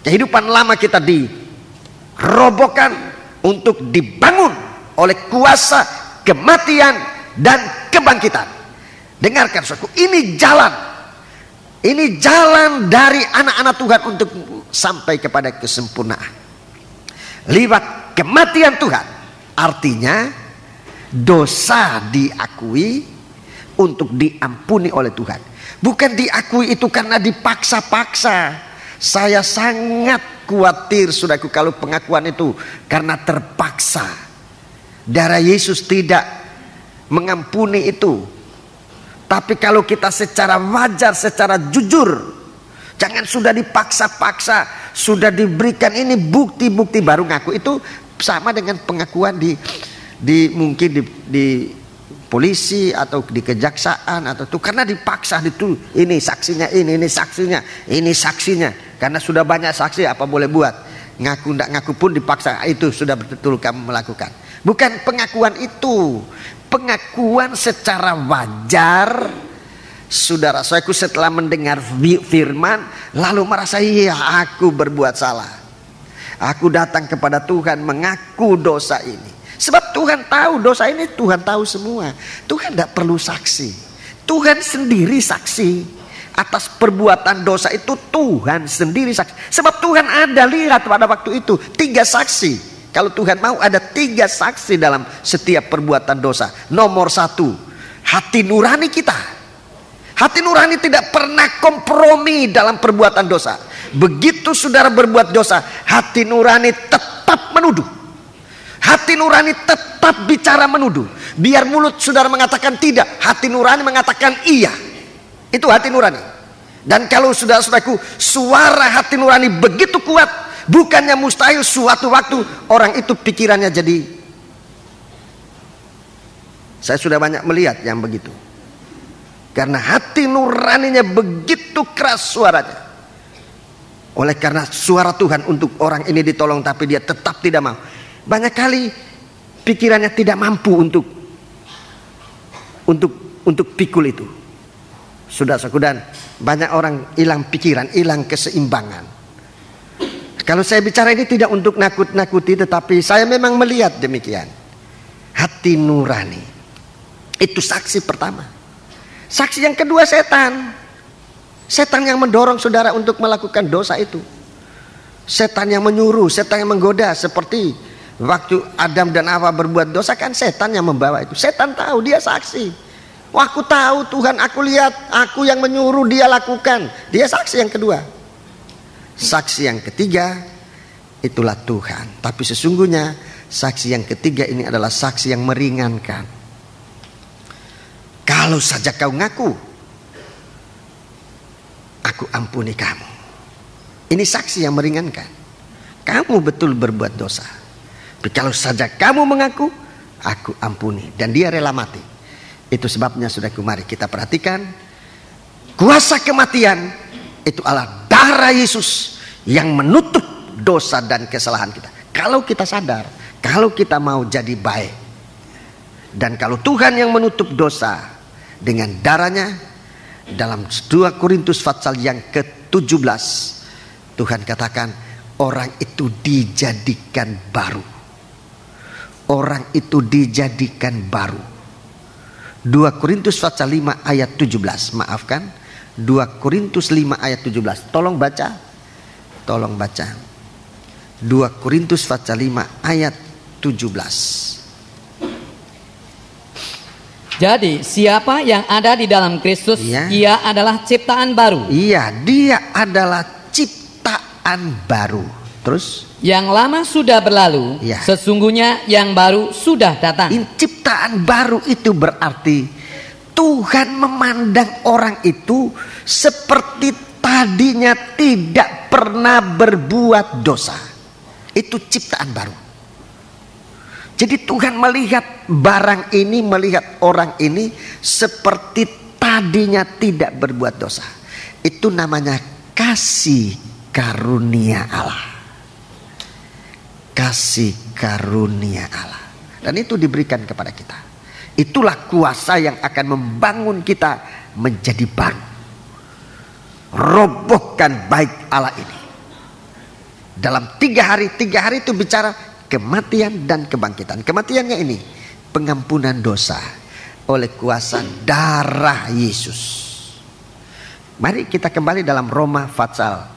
Kehidupan lama kita dirobohkan untuk dibangun oleh kuasa kematian dan kebangkitan. Dengarkan saudaraku, ini jalan. Ini jalan dari anak-anak Tuhan untuk sampai kepada kesempurnaan. Lewat kematian Tuhan, artinya dosa diakui untuk diampuni oleh Tuhan. Bukan diakui itu karena dipaksa-paksa. Saya sangat khawatir saudaraku kalau pengakuan itu karena terpaksa. Darah Yesus tidak mengampuni itu. Tapi kalau kita secara wajar, secara jujur, jangan sudah dipaksa-paksa, sudah diberikan ini bukti-bukti baru ngaku. Itu sama dengan pengakuan mungkin di polisi atau di kejaksaan atau itu karena dipaksa itu, ini saksinya, ini saksinya, ini saksinya. Karena sudah banyak saksi, apa boleh buat? Ngaku ndak ngaku pun dipaksa. Itu sudah betul kamu melakukan. Bukan pengakuan itu. Pengakuan secara wajar. Saudara-saudaraku, setelah mendengar firman lalu merasa, iya aku berbuat salah, aku datang kepada Tuhan mengaku dosa ini. Sebab Tuhan tahu dosa ini, Tuhan tahu semua. Tuhan tidak perlu saksi. Tuhan sendiri saksi. Atas perbuatan dosa itu Tuhan sendiri saksi. Sebab Tuhan ada, lihat pada waktu itu 3 saksi. Kalau Tuhan mau ada 3 saksi dalam setiap perbuatan dosa. Nomor 1, hati nurani kita. Hati nurani tidak pernah kompromi dalam perbuatan dosa. Begitu saudara berbuat dosa, hati nurani tetap menuduh. Hati nurani tetap bicara menuduh. Biar mulut saudara mengatakan tidak, hati nurani mengatakan iya. Itu hati nurani. Dan kalau saudara-saudaraku, suara hati nurani begitu kuat, bukannya mustahil suatu waktu orang itu pikirannya jadi. Saya sudah banyak melihat yang begitu. Karena hati nuraninya begitu keras suaranya. Oleh karena suara Tuhan untuk orang ini ditolong, tapi dia tetap tidak mau. Banyak kali pikirannya tidak mampu untuk pikul itu. Saudara-saudaraku, dan banyak orang hilang pikiran, hilang keseimbangan. Kalau saya bicara ini tidak untuk nakut-nakuti, tetapi saya memang melihat demikian. Hati nurani itu saksi pertama. Saksi yang kedua, setan. Setan yang mendorong saudara untuk melakukan dosa itu. Setan yang menyuruh, setan yang menggoda. Seperti waktu Adam dan Hawa berbuat dosa, kan setan yang membawa itu. Setan tahu, dia saksi. Wah, aku tahu Tuhan, aku lihat, aku yang menyuruh dia lakukan. Dia saksi yang kedua. Saksi yang ketiga, itulah Tuhan. Tapi sesungguhnya saksi yang ketiga ini adalah saksi yang meringankan. Kalau saja kau ngaku, aku ampuni kamu. Ini saksi yang meringankan. Kamu betul berbuat dosa. Tapi kalau saja kamu mengaku, aku ampuni. Dan dia rela mati. Itu sebabnya saudaraku, mari kita perhatikan. Kuasa kematian itu adalah darah Yesus yang menutup dosa dan kesalahan kita. Kalau kita sadar, Kalau kita mau jadi baik, dan kalau Tuhan yang menutup dosa dengan darahnya, dalam 2 Korintus pasal yang ke-17 Tuhan katakan orang itu dijadikan baru. Orang itu dijadikan baru. 2 Korintus pasal 5 ayat 17. Maafkan, 2 Korintus 5 ayat 17. Tolong baca. Tolong baca. 2 Korintus pasal 5 ayat 17. Jadi siapa yang ada di dalam Kristus, Iya. ia adalah ciptaan baru. Iya, dia adalah ciptaan baru. Terus? Yang lama sudah berlalu, Iya. sesungguhnya yang baru sudah datang. Ciptaan baru itu berarti Tuhan memandang orang itu seperti tadinya tidak pernah berbuat dosa. Itu ciptaan baru. Jadi Tuhan melihat barang ini, melihat orang ini seperti tadinya tidak berbuat dosa. Itu namanya kasih karunia Allah. Kasih karunia Allah. Dan itu diberikan kepada kita. Itulah kuasa yang akan membangun kita menjadi baru. Robohkan baik Allah ini. Dalam 3 hari itu bicara kematian dan kebangkitan. Kematiannya ini pengampunan dosa oleh kuasa darah Yesus. Mari kita kembali dalam Roma pasal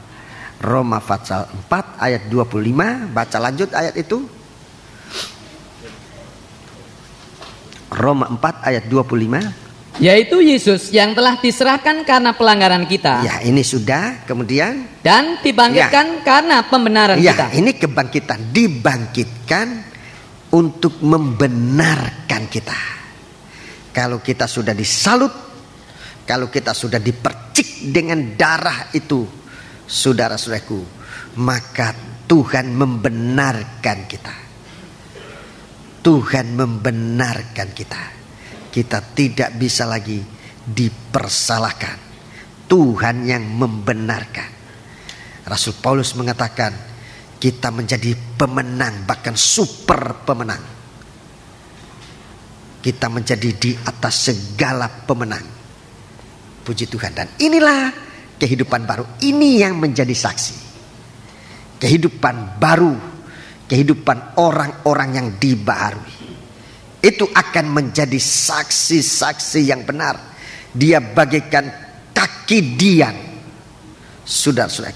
4 ayat 25. Baca lanjut ayat itu. Roma 4 ayat 25. Yaitu Yesus yang telah diserahkan karena pelanggaran kita. Ya, ini sudah. Kemudian Dan dibangkitkan karena pembenaran kita. Ya, ini kebangkitan. Dibangkitkan untuk membenarkan kita. Kalau kita sudah disalut, kalau kita sudah dipercik dengan darah itu, saudara-saudaraku, maka Tuhan membenarkan kita. Tuhan membenarkan kita. Kita tidak bisa lagi dipersalahkan. Tuhan yang membenarkan. Rasul Paulus mengatakan kita menjadi pemenang, bahkan super pemenang. Kita menjadi di atas segala pemenang. Puji Tuhan. Dan inilah kehidupan baru. Ini yang menjadi saksi. Kehidupan baru. Kehidupan orang-orang yang dibaharui. Itu akan menjadi saksi-saksi yang benar. Dia bagaikan kaki Dian. Saudara-saudara,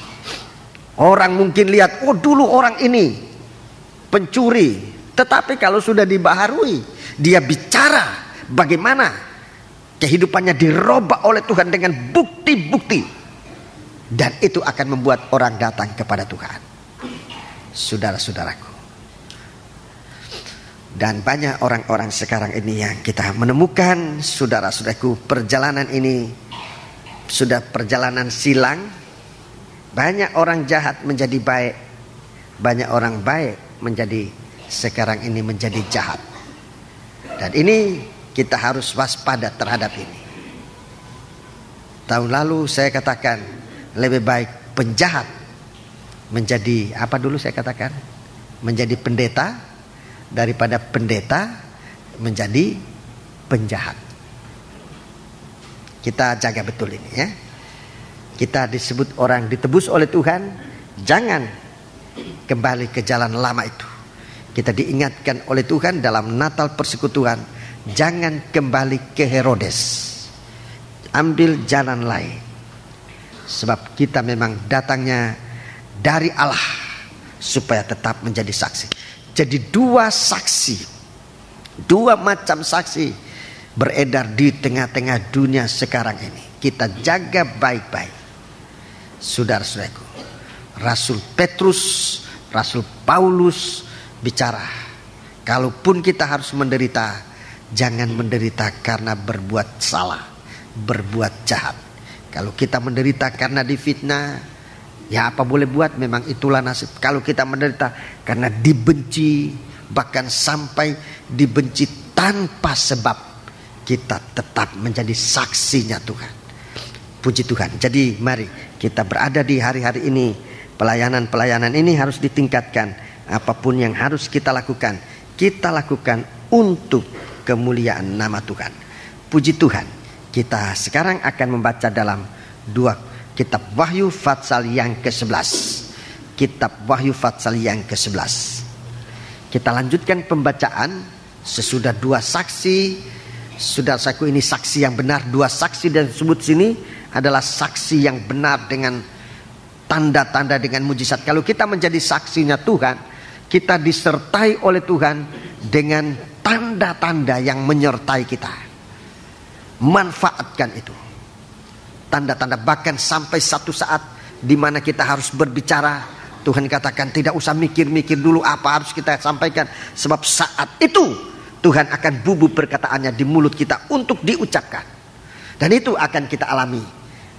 orang mungkin lihat, oh dulu orang ini pencuri. Tetapi kalau sudah dibaharui, dia bicara bagaimana kehidupannya dirubah oleh Tuhan dengan bukti-bukti. Dan itu akan membuat orang datang kepada Tuhan. Saudara-saudaraku. Dan banyak orang-orang sekarang ini yang kita menemukan, saudara-saudaraku, perjalanan ini sudah perjalanan silang. Banyak orang jahat menjadi baik. Banyak orang baik menjadi sekarang ini menjadi jahat. Dan ini kita harus waspada terhadap ini. Tahun lalu saya katakan lebih baik penjahat menjadi apa dulu saya katakan? Menjadi pendeta daripada pendeta menjadi penjahat. Kita jaga betul ini ya. Kita disebut orang ditebus oleh Tuhan, jangan kembali ke jalan lama itu. Kita diingatkan oleh Tuhan dalam Natal Persekutuan, jangan kembali ke Herodes. Ambil jalan lain. Sebab kita memang datangnya dari Allah supaya tetap menjadi saksi. Jadi 2 saksi, 2 macam saksi beredar di tengah-tengah dunia sekarang ini. Kita jaga baik-baik. Saudara-saudaraku, Rasul Petrus, Rasul Paulus bicara, kalaupun kita harus menderita, jangan menderita karena berbuat salah, berbuat jahat. Kalau kita menderita karena difitnah, ya apa boleh buat, memang itulah nasib. Kalau kita menderita karena dibenci, bahkan sampai dibenci tanpa sebab, kita tetap menjadi saksinya Tuhan. Puji Tuhan. Jadi mari kita berada di hari-hari ini, pelayanan-pelayanan ini harus ditingkatkan apapun yang harus kita lakukan untuk kemuliaan nama Tuhan. Puji Tuhan. Kita sekarang akan membaca dalam kitab Wahyu Fatsal yang ke-11. Kitab Wahyu Fatsal yang ke-11. Kita lanjutkan pembacaan sesudah 2 saksi. Saudaraku, ini saksi yang benar. 2 saksi dan disebut sini adalah saksi yang benar dengan tanda-tanda, dengan mujizat. Kalau kita menjadi saksinya Tuhan, kita disertai oleh Tuhan dengan tanda-tanda yang menyertai kita. Manfaatkan itu. Tanda-tanda, bahkan sampai satu saat di mana kita harus berbicara, Tuhan katakan tidak usah mikir-mikir dulu apa harus kita sampaikan, sebab saat itu Tuhan akan bubuh perkataannya di mulut kita untuk diucapkan. Dan itu akan kita alami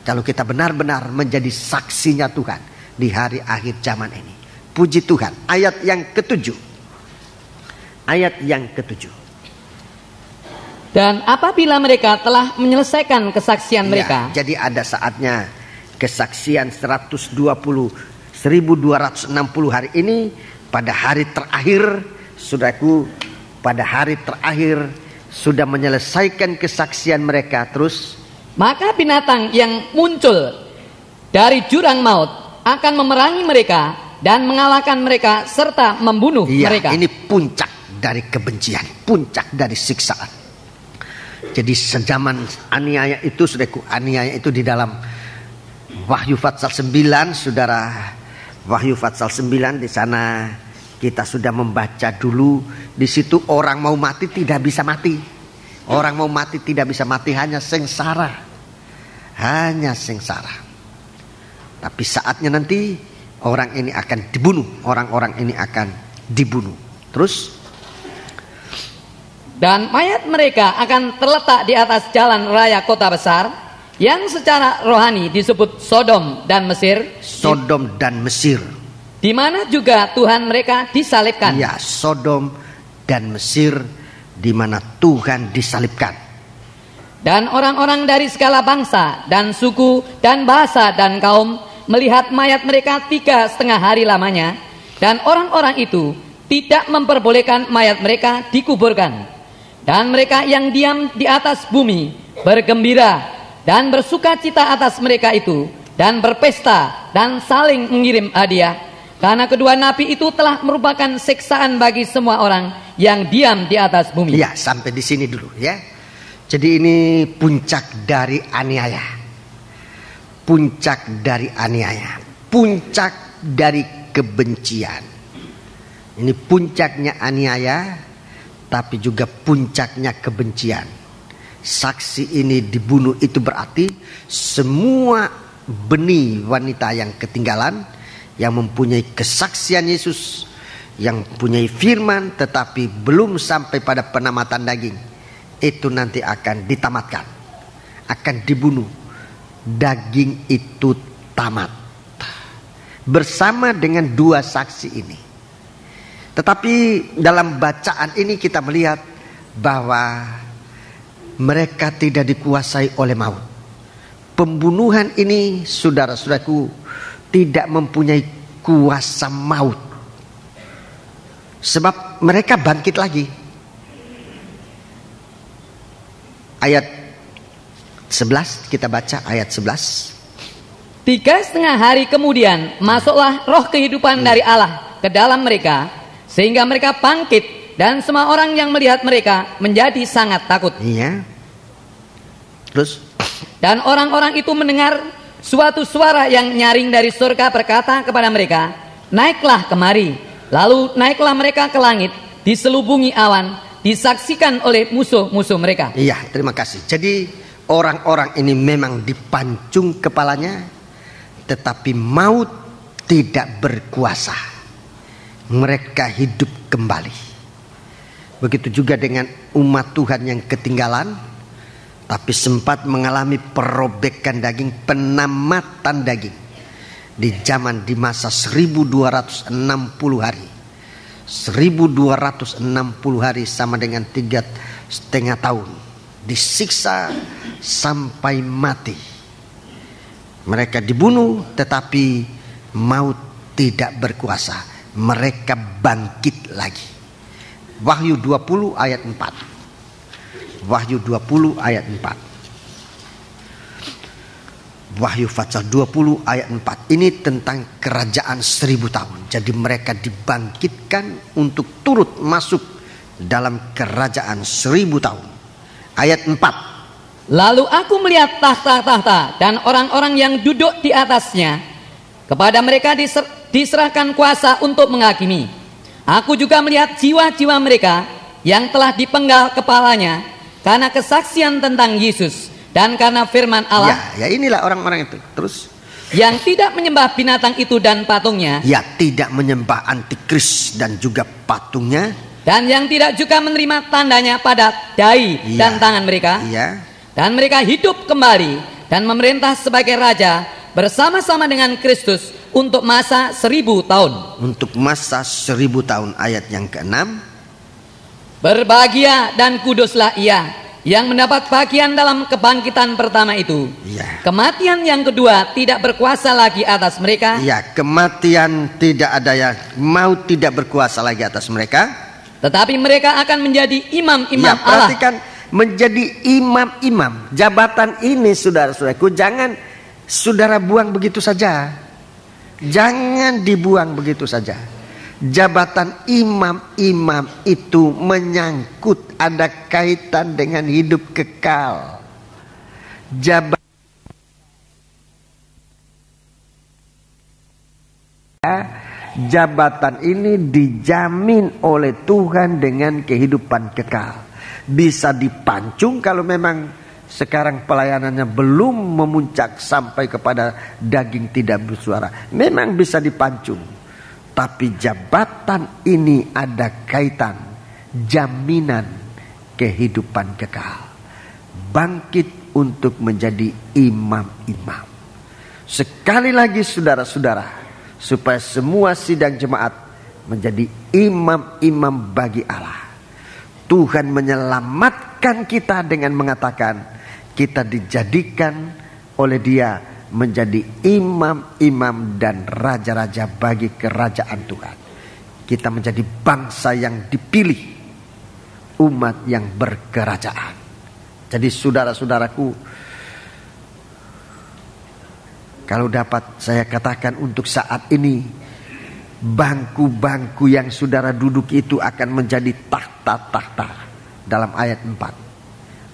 kalau kita benar-benar menjadi saksinya Tuhan di hari akhir zaman ini. Puji Tuhan. Ayat yang ke-7. Ayat yang ke-7. Dan apabila mereka telah menyelesaikan kesaksian mereka. Jadi ada saatnya kesaksian 1260 hari ini, pada hari terakhir, saudaraku, pada hari terakhir sudah menyelesaikan kesaksian mereka. Terus, maka binatang yang muncul dari jurang maut akan memerangi mereka dan mengalahkan mereka serta membunuh mereka. Ini puncak dari kebencian, puncak dari siksaan. Jadi sejaman aniaya itu, saudaraku, aniaya itu di dalam Wahyu Fatsal 9, saudara. Wahyu Fatsal 9, di sana kita sudah membaca dulu. Di situ orang mau mati tidak bisa mati. Orang mau mati tidak bisa mati, hanya sengsara. Hanya sengsara. Tapi saatnya nanti orang ini akan dibunuh. Orang-orang ini akan dibunuh. Terus, dan mayat mereka akan terletak di atas jalan raya kota besar yang secara rohani disebut Sodom dan Mesir. Sodom dan Mesir, di mana juga Tuhan mereka disalibkan. Ya, Sodom dan Mesir, di mana Tuhan disalibkan. Dan orang-orang dari segala bangsa dan suku dan bahasa dan kaum melihat mayat mereka 3,5 hari lamanya. Dan orang-orang itu tidak memperbolehkan mayat mereka dikuburkan. Dan mereka yang diam di atas bumi bergembira dan bersuka cita atas mereka itu, dan berpesta dan saling mengirim hadiah, karena kedua nabi itu telah merupakan siksaan bagi semua orang yang diam di atas bumi. Ya, sampai di sini dulu ya. Jadi ini puncak dari aniaya. Puncak dari aniaya. Puncak dari kebencian. Ini puncaknya aniaya, tapi juga puncaknya kebencian. Saksi ini dibunuh, itu berarti semua benih wanita yang ketinggalan, yang mempunyai kesaksian Yesus, yang mempunyai firman tetapi belum sampai pada penamatan daging, itu nanti akan ditamatkan, akan dibunuh. Daging itu tamat bersama dengan 2 saksi ini. Tetapi dalam bacaan ini kita melihat bahwa mereka tidak dikuasai oleh maut. Pembunuhan ini, saudara-saudaraku, tidak mempunyai kuasa maut. Sebab mereka bangkit lagi. Ayat 11, kita baca ayat 11. 3,5 hari kemudian masuklah roh kehidupan dari Allah ke dalam mereka, sehingga mereka bangkit, dan semua orang yang melihat mereka menjadi sangat takut. Iya. Terus, dan orang-orang itu mendengar suatu suara yang nyaring dari surga berkata kepada mereka, naiklah kemari. Lalu naiklah mereka ke langit, diselubungi awan, disaksikan oleh musuh-musuh mereka. Iya, terima kasih. Jadi orang-orang ini memang dipancung kepalanya, tetapi maut tidak berkuasa. Mereka hidup kembali. Begitu juga dengan umat Tuhan yang ketinggalan, tapi sempat mengalami perobekan daging, penamatan daging di zaman, di masa 1260 hari. 1260 hari sama dengan 3,5 tahun. Disiksa sampai mati. Mereka dibunuh, tetapi maut tidak berkuasa. mereka bangkit lagi. Wahyu 20 ayat 4. Wahyu 20 ayat 4. Wahyu pasal 20 ayat 4. Ini tentang kerajaan 1000 tahun. Jadi mereka dibangkitkan untuk turut masuk dalam kerajaan 1000 tahun. Ayat 4. Lalu aku melihat tahta-tahta dan orang-orang yang duduk di atasnya. Kepada mereka diserahkan kuasa untuk menghakimi. Aku juga melihat jiwa-jiwa mereka yang telah dipenggal kepalanya karena kesaksian tentang Yesus dan karena firman Allah. Ya inilah orang-orang itu. Terus yang tidak menyembah binatang itu dan patungnya. Ya, tidak menyembah antikris dan juga patungnya. Dan yang tidak juga menerima tandanya pada dahi dan tangan mereka. Ya. Dan mereka hidup kembali dan memerintah sebagai raja bersama-sama dengan Kristus untuk masa 1000 tahun. Untuk masa 1000 tahun. Ayat yang ke-6. Berbahagia dan kuduslah ia yang mendapat bagian dalam kebangkitan pertama itu. Ya. Kematian yang kedua tidak berkuasa lagi atas mereka. Ya, kematian tidak ada, yang maut tidak berkuasa lagi atas mereka. Tetapi mereka akan menjadi imam-imam ya, perhatikan, Allah. Menjadi imam-imam. Jabatan ini, saudara-saudaraku, jangan saudara buang begitu saja. Jangan dibuang begitu saja. Jabatan imam-imam itu menyangkut, ada kaitan dengan hidup kekal. Jabatan ini dijamin oleh Tuhan dengan kehidupan kekal. Bisa dipancung kalau memang sekarang pelayanannya belum memuncak sampai kepada daging tidak bersuara. Memang bisa dipancung. Tapi jabatan ini ada kaitan jaminan kehidupan kekal. Bangkit untuk menjadi imam-imam. Sekali lagi saudara-saudara, supaya semua sidang jemaat menjadi imam-imam bagi Allah. Tuhan menyelamatkan kita dengan mengatakan kita dijadikan oleh Dia menjadi imam-imam dan raja-raja bagi kerajaan Tuhan. Kita menjadi bangsa yang dipilih, umat yang berkerajaan. Jadi saudara-saudaraku, kalau dapat saya katakan untuk saat ini, bangku-bangku yang saudara duduk itu akan menjadi tahta-tahta dalam ayat 4.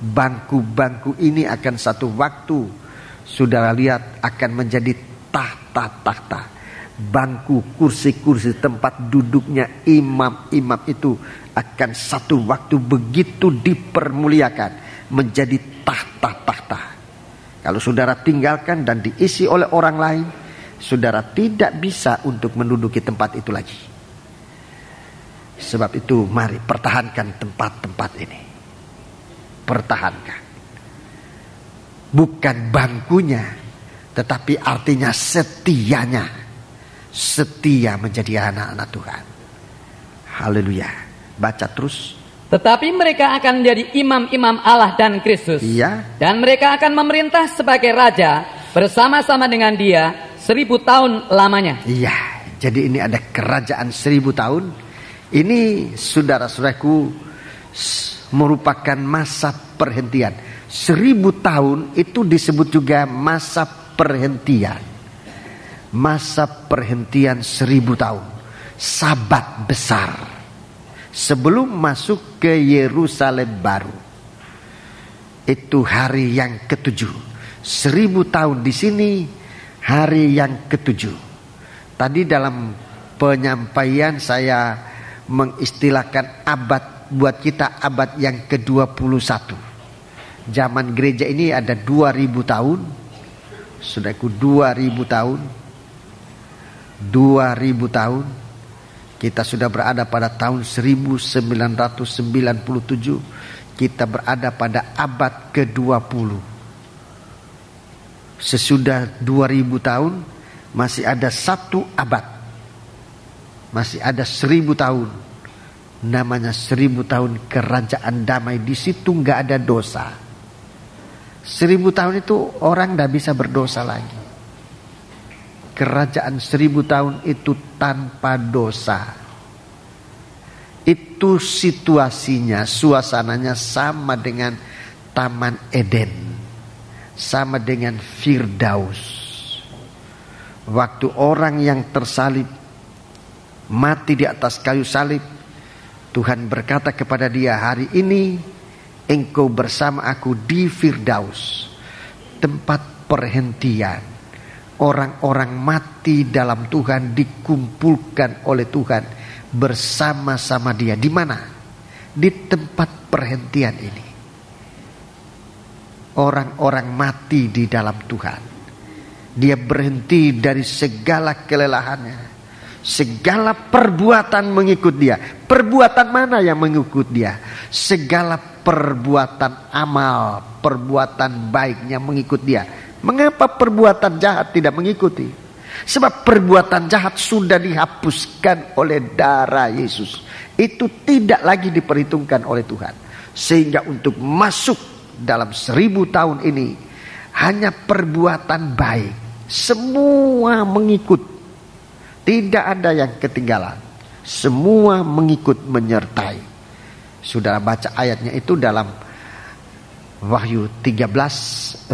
Bangku-bangku ini akan satu waktu saudara lihat akan menjadi tahta-tahta. Bangku, kursi-kursi tempat duduknya imam-imam itu akan satu waktu begitu dipermuliakan menjadi tahta-tahta. Kalau saudara tinggalkan dan diisi oleh orang lain, saudara tidak bisa untuk menduduki tempat itu lagi. Sebab itu mari pertahankan tempat-tempat ini. Pertahankan. Bukan bangkunya, tetapi artinya setianya. Setia menjadi anak-anak Tuhan. Haleluya. Baca terus. Tetapi mereka akan menjadi imam-imam Allah dan Kristus. Iya. Dan mereka akan memerintah sebagai raja bersama-sama dengan Dia 1000 tahun lamanya. Iya. Jadi ini ada kerajaan 1000 tahun. Ini saudara-saudaraku merupakan masa perhentian. 1000 tahun itu disebut juga masa perhentian. Masa perhentian 1000 tahun. Sabat besar. Sebelum masuk ke Yerusalem baru. Itu hari yang ke-7. 1000 tahun di sini hari yang ke-7. Tadi dalam penyampaian saya mengistilahkan abad, buat kita abad yang ke-21. Zaman gereja ini ada 2000 tahun. Saudaraku, 2000 tahun. 2000 tahun. Kita sudah berada pada tahun 1997. Kita berada pada abad ke-20. Sesudah 2000 tahun masih ada satu abad. Masih ada 1000 tahun. Namanya 1000 tahun kerajaan damai. Di situ nggak ada dosa. 1000 tahun itu orang tidak bisa berdosa lagi. kerajaan 1000 tahun itu tanpa dosa. Itu situasinya, suasananya sama dengan Taman Eden, sama dengan Firdaus. Waktu orang yang tersalib mati di atas kayu salib, Tuhan berkata kepada dia, hari ini engkau bersama aku di Firdaus, tempat perhentian. Orang-orang mati dalam Tuhan dikumpulkan oleh Tuhan bersama-sama dia. Di mana? Di tempat perhentian ini. Orang-orang mati di dalam Tuhan. Dia berhenti dari segala kelelahannya, segala perbuatan mengikut dia. Perbuatan mana yang mengikut dia? Segala perbuatan amal, perbuatan baiknya mengikut dia. Mengapa perbuatan jahat tidak mengikuti? Sebab perbuatan jahat sudah dihapuskan oleh darah Yesus. Itu tidak lagi diperhitungkan oleh Tuhan. Sehingga untuk masuk dalam 1000 tahun ini, hanya perbuatan baik. Semua mengikut. Tidak ada yang ketinggalan. Semua mengikut menyertai. Saudara baca ayatnya itu dalam Wahyu 14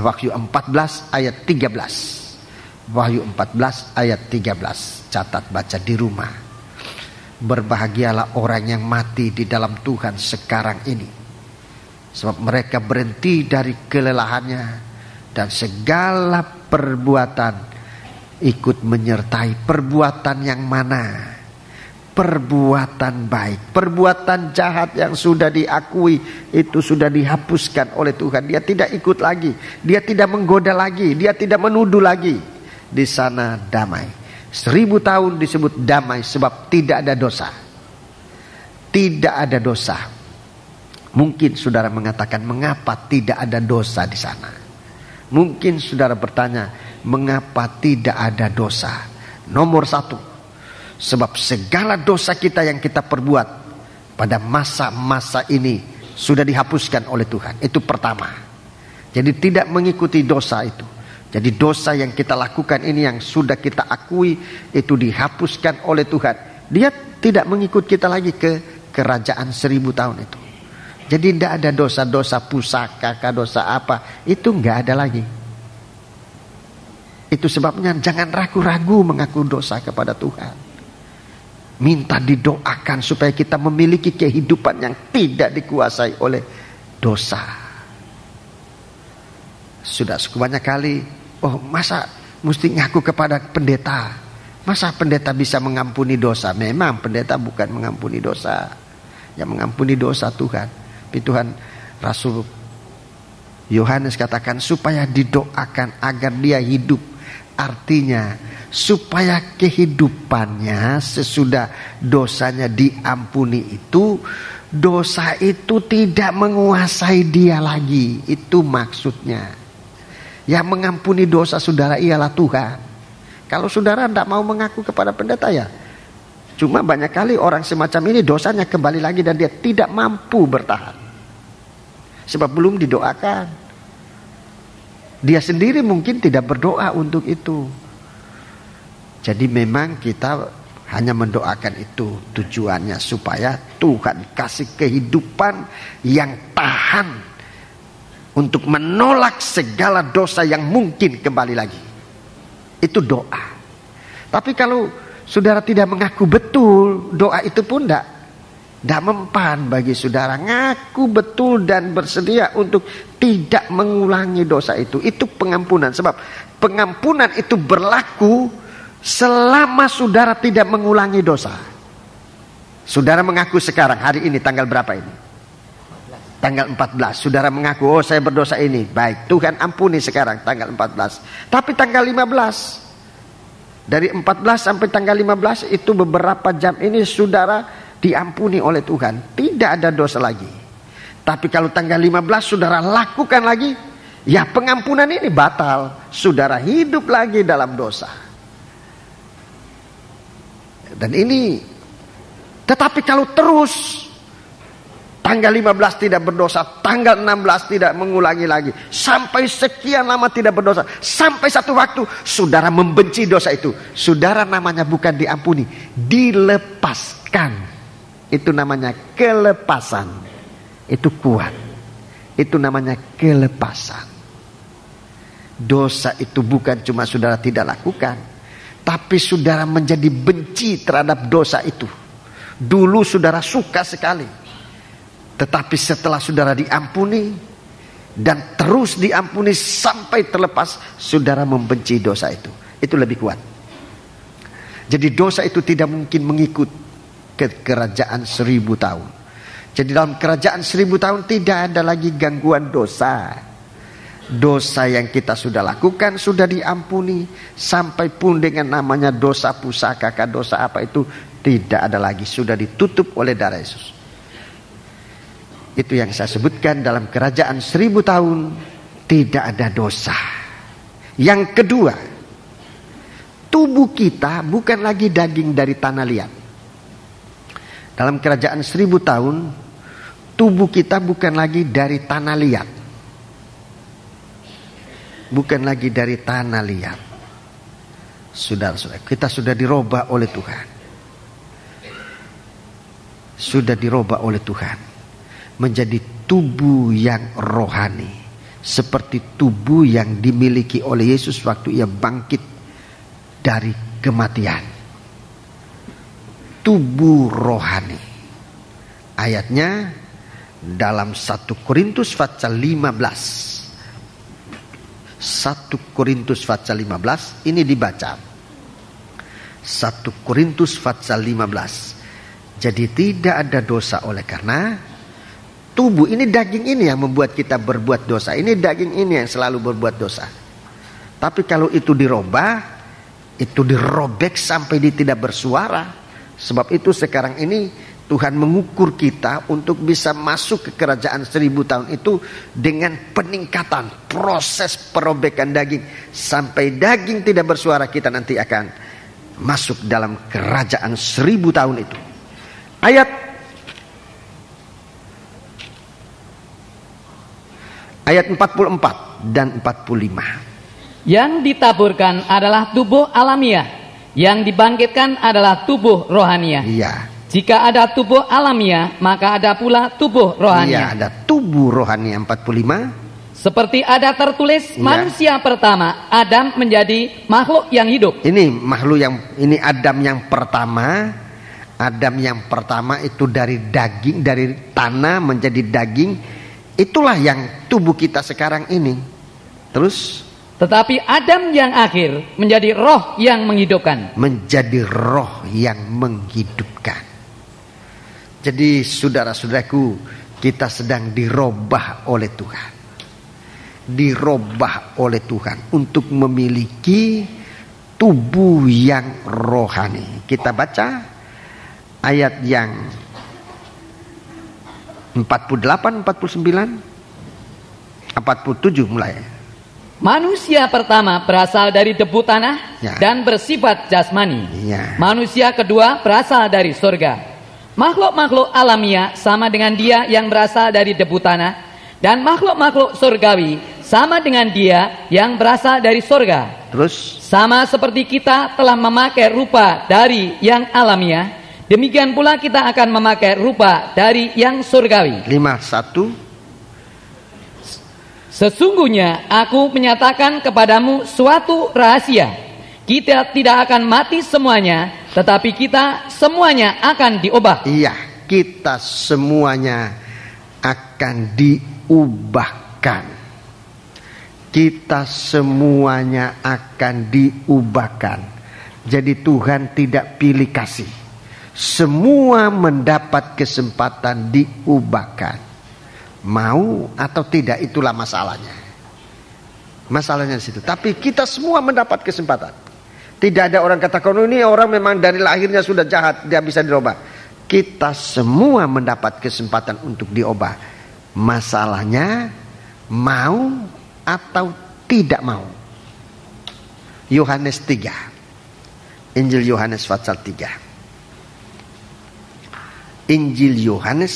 ayat 13. Wahyu 14 ayat 13. Catat, baca di rumah. Berbahagialah orang yang mati di dalam Tuhan sekarang ini, sebab mereka berhenti dari kelelahannya dan segala perbuatan ikut menyertai. Perbuatan yang mana? Perbuatan baik. Perbuatan jahat yang sudah diakui itu sudah dihapuskan oleh Tuhan. Dia tidak ikut lagi, dia tidak menggoda lagi, dia tidak menuduh lagi. Di sana damai. 1000 tahun disebut damai sebab tidak ada dosa. Tidak ada dosa. Mungkin saudara mengatakan, mengapa tidak ada dosa di sana? Mungkin saudara bertanya, mengapa tidak ada dosa? Nomor 1, sebab segala dosa kita yang kita perbuat pada masa-masa ini sudah dihapuskan oleh Tuhan. Itu pertama. Jadi tidak mengikuti dosa itu. Jadi dosa yang kita lakukan ini yang sudah kita akui itu dihapuskan oleh Tuhan. Dia tidak mengikut kita lagi ke kerajaan 1000 tahun itu. Jadi tidak ada dosa-dosa pusaka, dosa apa, itu enggak ada lagi. Itu sebabnya jangan ragu-ragu mengaku dosa kepada Tuhan. Minta didoakan supaya kita memiliki kehidupan yang tidak dikuasai oleh dosa. Sudah sebanyak kali, oh masa mesti ngaku kepada pendeta? Masa pendeta bisa mengampuni dosa? Memang pendeta bukan mengampuni dosa. Yang mengampuni dosa Tuhan. Tapi Tuhan, Rasul Yohanes katakan supaya didoakan agar dia hidup. Artinya supaya kehidupannya sesudah dosanya diampuni itu, dosa itu tidak menguasai dia lagi. Itu maksudnya. Yang mengampuni dosa saudara ialah Tuhan. Kalau saudara tidak mau mengaku kepada pendeta ya, cuma banyak kali orang semacam ini dosanya kembali lagi dan dia tidak mampu bertahan. Sebab belum didoakan. Dia sendiri mungkin tidak berdoa untuk itu. Jadi memang kita hanya mendoakan itu tujuannya supaya Tuhan kasih kehidupan yang tahan untuk menolak segala dosa yang mungkin kembali lagi. Itu doa. Tapi kalau saudara tidak mengaku betul, doa itu pun tidak mempan bagi saudara. Ngaku betul dan bersedia untuk tidak mengulangi dosa itu. Itu pengampunan. Sebab pengampunan itu berlaku selama saudara tidak mengulangi dosa. Saudara mengaku sekarang, hari ini tanggal berapa ini? Tanggal 14. Saudara mengaku, oh saya berdosa ini. Baik, Tuhan ampuni sekarang tanggal 14. Tapi tanggal 15. Dari 14 sampai tanggal 15 itu beberapa jam ini saudara diampuni oleh Tuhan. Tidak ada dosa lagi. Tapi kalau tanggal 15 saudara lakukan lagi, ya pengampunan ini batal. Saudara hidup lagi dalam dosa. Dan ini, tetapi kalau terus tanggal 15 tidak berdosa, tanggal 16 tidak mengulangi lagi, sampai sekian lama tidak berdosa, sampai satu waktu saudara membenci dosa itu, saudara namanya bukan diampuni, dilepaskan. Itu namanya kelepasan. Itu kuat. Itu namanya kelepasan. Dosa itu bukan cuma saudara tidak lakukan, tapi saudara menjadi benci terhadap dosa itu. Dulu saudara suka sekali, tetapi setelah saudara diampuni dan terus diampuni sampai terlepas, saudara membenci dosa itu. Itu lebih kuat. Jadi dosa itu tidak mungkin mengikut ke kerajaan 1000 tahun. Jadi dalam kerajaan 1000 tahun tidak ada lagi gangguan dosa. Dosa yang kita sudah lakukan sudah diampuni, sampai pun dengan namanya dosa pusaka, dosa apa itu tidak ada lagi, sudah ditutup oleh darah Yesus. Itu yang saya sebutkan, dalam kerajaan 1000 tahun tidak ada dosa. Yang kedua, tubuh kita bukan lagi daging dari tanah liat. Dalam kerajaan 1000 tahun tubuh kita bukan lagi dari tanah liat. Bukan lagi dari tanah liat. Saudara-saudara, kita sudah dirubah oleh Tuhan. Sudah dirubah oleh Tuhan menjadi tubuh yang rohani, seperti tubuh yang dimiliki oleh Yesus waktu ia bangkit dari kematian. Tubuh rohani. Ayatnya dalam 1 Korintus pasal 15. 1 Korintus pasal 15 ini dibaca. 1 Korintus pasal 15. Jadi tidak ada dosa oleh karena tubuh ini, daging ini yang membuat kita berbuat dosa. Ini daging ini yang selalu berbuat dosa. Tapi kalau itu dirubah, itu dirobek sampai dia tidak bersuara. Sebab itu sekarang ini Tuhan mengukur kita untuk bisa masuk ke kerajaan 1000 tahun itu dengan peningkatan proses perobekan daging. Sampai daging tidak bersuara, kita nanti akan masuk dalam kerajaan 1000 tahun itu. Ayat 44 dan 45. Yang ditaburkan adalah tubuh alamiah, yang dibangkitkan adalah tubuh rohaniah. Iya. Jika ada tubuh alamiah, maka ada pula tubuh rohaniah. Iya, ada tubuh rohaniah. 45. Seperti ada tertulis, manusia pertama Adam menjadi makhluk yang hidup. Ini makhluk yang, ini Adam yang pertama. Adam yang pertama itu dari daging, dari tanah menjadi daging. Itulah yang tubuh kita sekarang ini. Terus, tetapi Adam yang akhir menjadi roh yang menghidupkan. Menjadi roh yang menghidupkan. Jadi saudara-saudaraku, kita sedang dirubah oleh Tuhan. Dirubah oleh Tuhan untuk memiliki tubuh yang rohani. Kita baca ayat yang 48, 49, 47 mulai. Manusia pertama berasal dari debu tanah dan bersifat jasmani. Manusia kedua berasal dari surga. Makhluk-makhluk alamiah sama dengan dia yang berasal dari debu tanah, dan makhluk-makhluk surgawi sama dengan dia yang berasal dari surga. Terus, sama seperti kita telah memakai rupa dari yang alamiah, demikian pula kita akan memakai rupa dari yang surgawi. 51. Sesungguhnya aku menyatakan kepadamu suatu rahasia. Kita tidak akan mati semuanya, tetapi kita semuanya akan diubah. Iya, kita semuanya akan diubahkan. Kita semuanya akan diubahkan. Jadi Tuhan tidak pilih kasih. Semua mendapat kesempatan diubahkan. Mau atau tidak, itulah masalahnya. Masalahnya di situ. Tapi kita semua mendapat kesempatan. Tidak ada orang katakan, oh ini orang memang dari lahirnya sudah jahat, dia bisa dirubah. Kita semua mendapat kesempatan untuk diubah. Masalahnya mau atau tidak mau. Yohanes 3. Injil Yohanes pasal 3. Injil Yohanes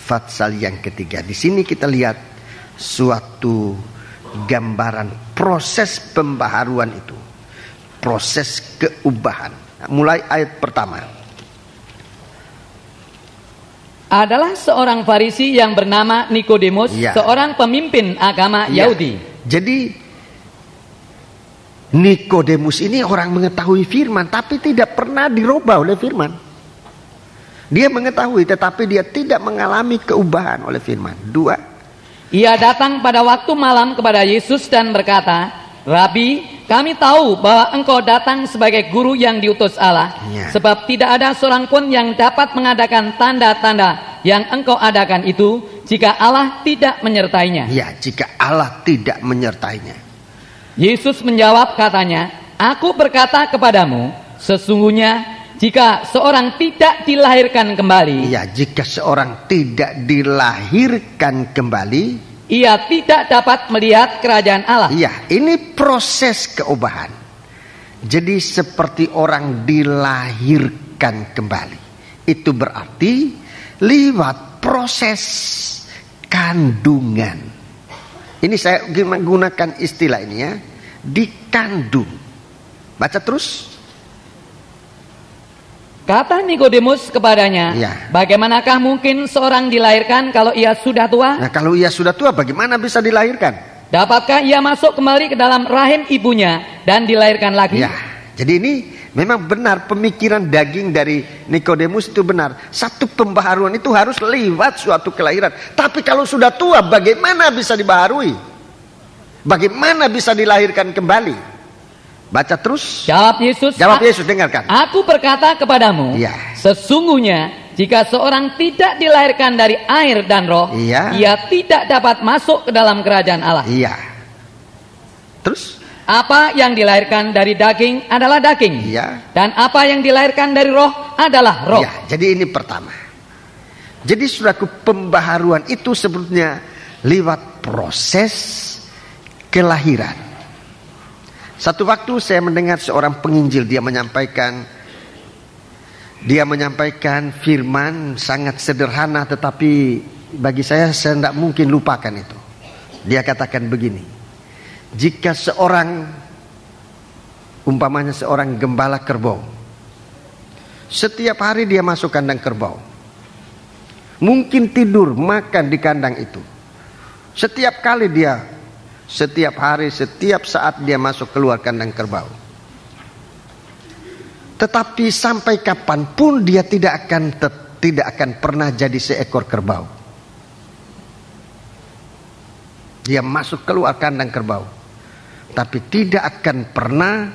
Fatsal yang ketiga. Di sini kita lihat suatu gambaran proses pembaharuan itu, proses keubahan. Mulai ayat pertama. Adalah seorang Farisi yang bernama Nikodemus, seorang pemimpin agama Yahudi. Jadi Nikodemus ini orang mengetahui firman, tapi tidak pernah dirubah oleh firman. Dia mengetahui, tetapi dia tidak mengalami keubahan oleh firman. 2. Ia datang pada waktu malam kepada Yesus dan berkata, Rabi, kami tahu bahwa engkau datang sebagai guru yang diutus Allah, sebab tidak ada seorang pun yang dapat mengadakan tanda-tanda yang engkau adakan itu jika Allah tidak menyertainya. Ya, jika Allah tidak menyertainya. Yesus menjawab katanya, aku berkata kepadamu, sesungguhnya jika seorang tidak dilahirkan kembali, ya, jika seorang tidak dilahirkan kembali, ia tidak dapat melihat kerajaan Allah. Iya, ini proses keubahan. Jadi seperti orang dilahirkan kembali. Itu berarti lewat proses kandungan. Ini saya menggunakan istilah ini ya, dikandung. Baca terus. Kata Nikodemus kepadanya, bagaimanakah mungkin seorang dilahirkan kalau ia sudah tua? Nah, kalau ia sudah tua, bagaimana bisa dilahirkan? Dapatkah ia masuk kembali ke dalam rahim ibunya dan dilahirkan lagi? Ya, jadi ini memang benar, pemikiran daging dari Nikodemus itu benar. Satu pembaharuan itu harus lewat suatu kelahiran. Tapi kalau sudah tua, bagaimana bisa dibaharui? Bagaimana bisa dilahirkan kembali? Baca terus. Jawab Yesus, dengarkan. Aku berkata kepadamu, sesungguhnya jika seorang tidak dilahirkan dari air dan roh, ia tidak dapat masuk ke dalam kerajaan Allah. Iya. Terus? Apa yang dilahirkan dari daging adalah daging, dan apa yang dilahirkan dari roh adalah roh. Iya, jadi ini pertama. Jadi saudaraku, pembaharuan itu sebetulnya lewat proses kelahiran. Satu waktu saya mendengar seorang penginjil, dia menyampaikan firman sangat sederhana, tetapi bagi saya tidak mungkin lupakan itu. Dia katakan begini, jika umpamanya seorang gembala kerbau, setiap hari dia masuk kandang kerbau, mungkin tidur makan di kandang itu, setiap hari, setiap saat dia masuk keluar kandang kerbau. Tetapi sampai kapanpun dia tidak akan pernah jadi seekor kerbau. Dia masuk keluar kandang kerbau, tapi tidak akan pernah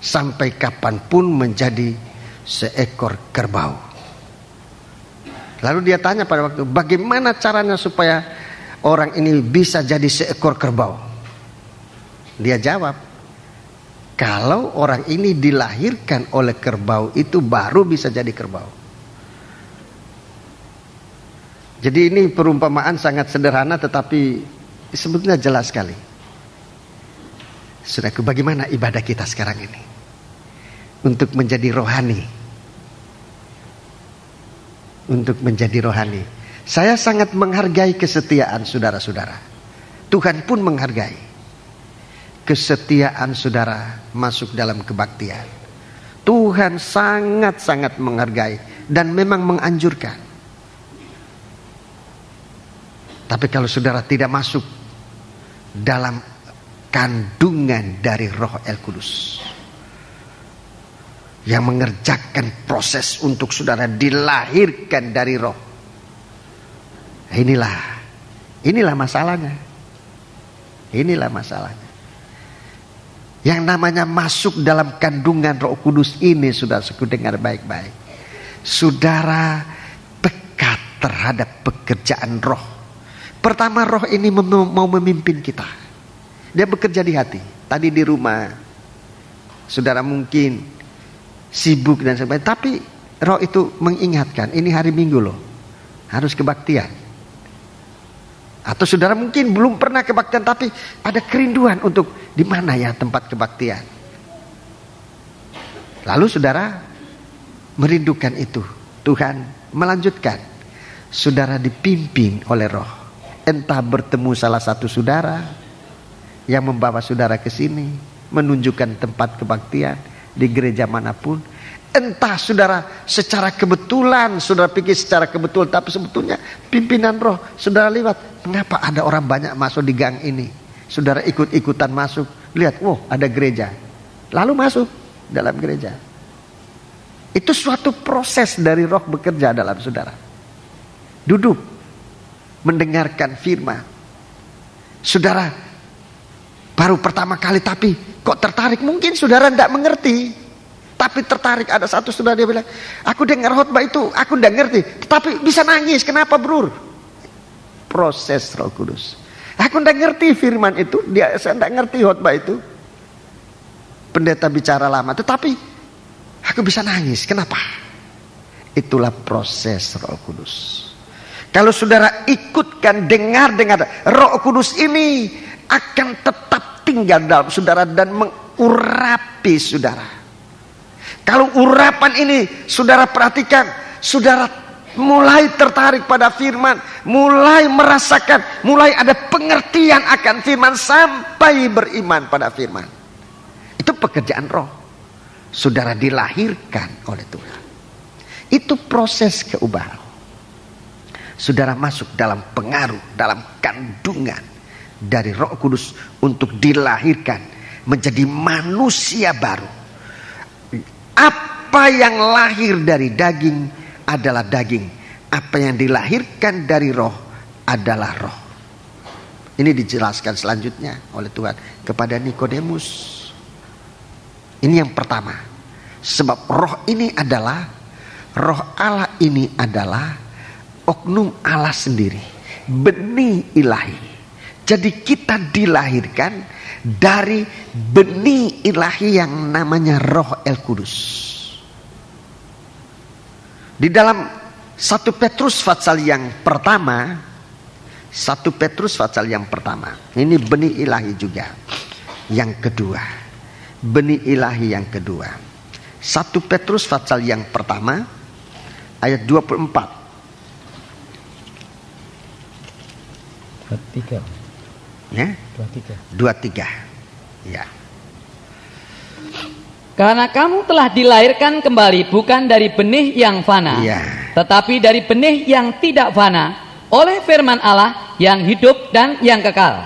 sampai kapanpun menjadi seekor kerbau. Lalu dia tanya pada waktu, bagaimana caranya supaya orang ini bisa jadi seekor kerbau? Dia jawab, kalau orang ini dilahirkan oleh kerbau itu baru bisa jadi kerbau. Jadi ini perumpamaan sangat sederhana, tetapi sebetulnya jelas sekali. Saudaraku, bagaimana ibadah kita sekarang ini untuk menjadi rohani? Untuk menjadi rohani, saya sangat menghargai kesetiaan saudara-saudara. Tuhan pun menghargai kesetiaan saudara masuk dalam kebaktian. Tuhan sangat-sangat menghargai dan memang menganjurkan. Tapi kalau saudara tidak masuk dalam kandungan dari Roh El Kudus yang mengerjakan proses untuk saudara dilahirkan dari Roh, inilah masalahnya. Inilah masalahnya. Yang namanya masuk dalam kandungan Roh Kudus ini, saudara-saudara, dengar baik-baik. Saudara pekat terhadap pekerjaan Roh. Pertama, Roh ini mau memimpin kita. Dia bekerja di hati. Tadi di rumah, saudara mungkin sibuk dan sebagainya, tapi Roh itu mengingatkan, ini hari Minggu loh, harus kebaktian. Atau saudara mungkin belum pernah kebaktian, tapi ada kerinduan untuk di mana ya tempat kebaktian. Lalu saudara merindukan itu, Tuhan melanjutkan, saudara dipimpin oleh Roh. Entah bertemu salah satu saudara yang membawa saudara ke sini, menunjukkan tempat kebaktian di gereja manapun. Entah saudara secara kebetulan, saudara pikir secara kebetulan, tapi sebetulnya pimpinan Roh saudara lewat. Mengapa ada orang banyak masuk di gang ini? Saudara ikut-ikutan masuk, lihat, wow, ada gereja, lalu masuk dalam gereja. Itu suatu proses dari Roh bekerja dalam saudara. Duduk mendengarkan firman. Saudara baru pertama kali, tapi kok tertarik? Mungkin saudara tidak mengerti, tapi tertarik. Ada satu saudara, dia bilang, aku dengar khotbah itu, aku tidak ngerti, tapi bisa nangis. Kenapa, Bro? Proses Roh Kudus. Aku tidak ngerti firman itu, saya tidak ngerti khotbah itu, pendeta bicara lama, tetapi aku bisa nangis. Kenapa? Itulah proses Roh Kudus. Kalau saudara ikutkan, dengar, Roh Kudus ini akan tetap tinggal dalam saudara dan mengurapi saudara. Kalau urapan ini saudara perhatikan, saudara mulai tertarik pada firman, mulai merasakan, mulai ada pengertian akan firman sampai beriman pada firman. Itu pekerjaan Roh. Saudara dilahirkan oleh Tuhan. Itu proses keubahan. Saudara masuk dalam pengaruh, dalam kandungan dari Roh Kudus untuk dilahirkan menjadi manusia baru. Apa yang lahir dari daging adalah daging. Apa yang dilahirkan dari Roh adalah Roh. Ini dijelaskan selanjutnya oleh Tuhan kepada Nikodemus. Ini yang pertama. Sebab Roh ini adalah, Roh Allah ini adalah oknum Allah sendiri, benih ilahi. Jadi kita dilahirkan dari benih ilahi yang namanya Roh El Kudus. Di dalam 1 Petrus pasal yang pertama, 1 Petrus pasal yang pertama, ini benih ilahi juga. Yang kedua, benih ilahi yang kedua, 1 Petrus pasal yang pertama ayat 24. 23. Ya? 23. Ya. Karena kamu telah dilahirkan kembali bukan dari benih yang fana, Ya. tetapi dari benih yang tidak fana, oleh firman Allah yang hidup dan yang kekal.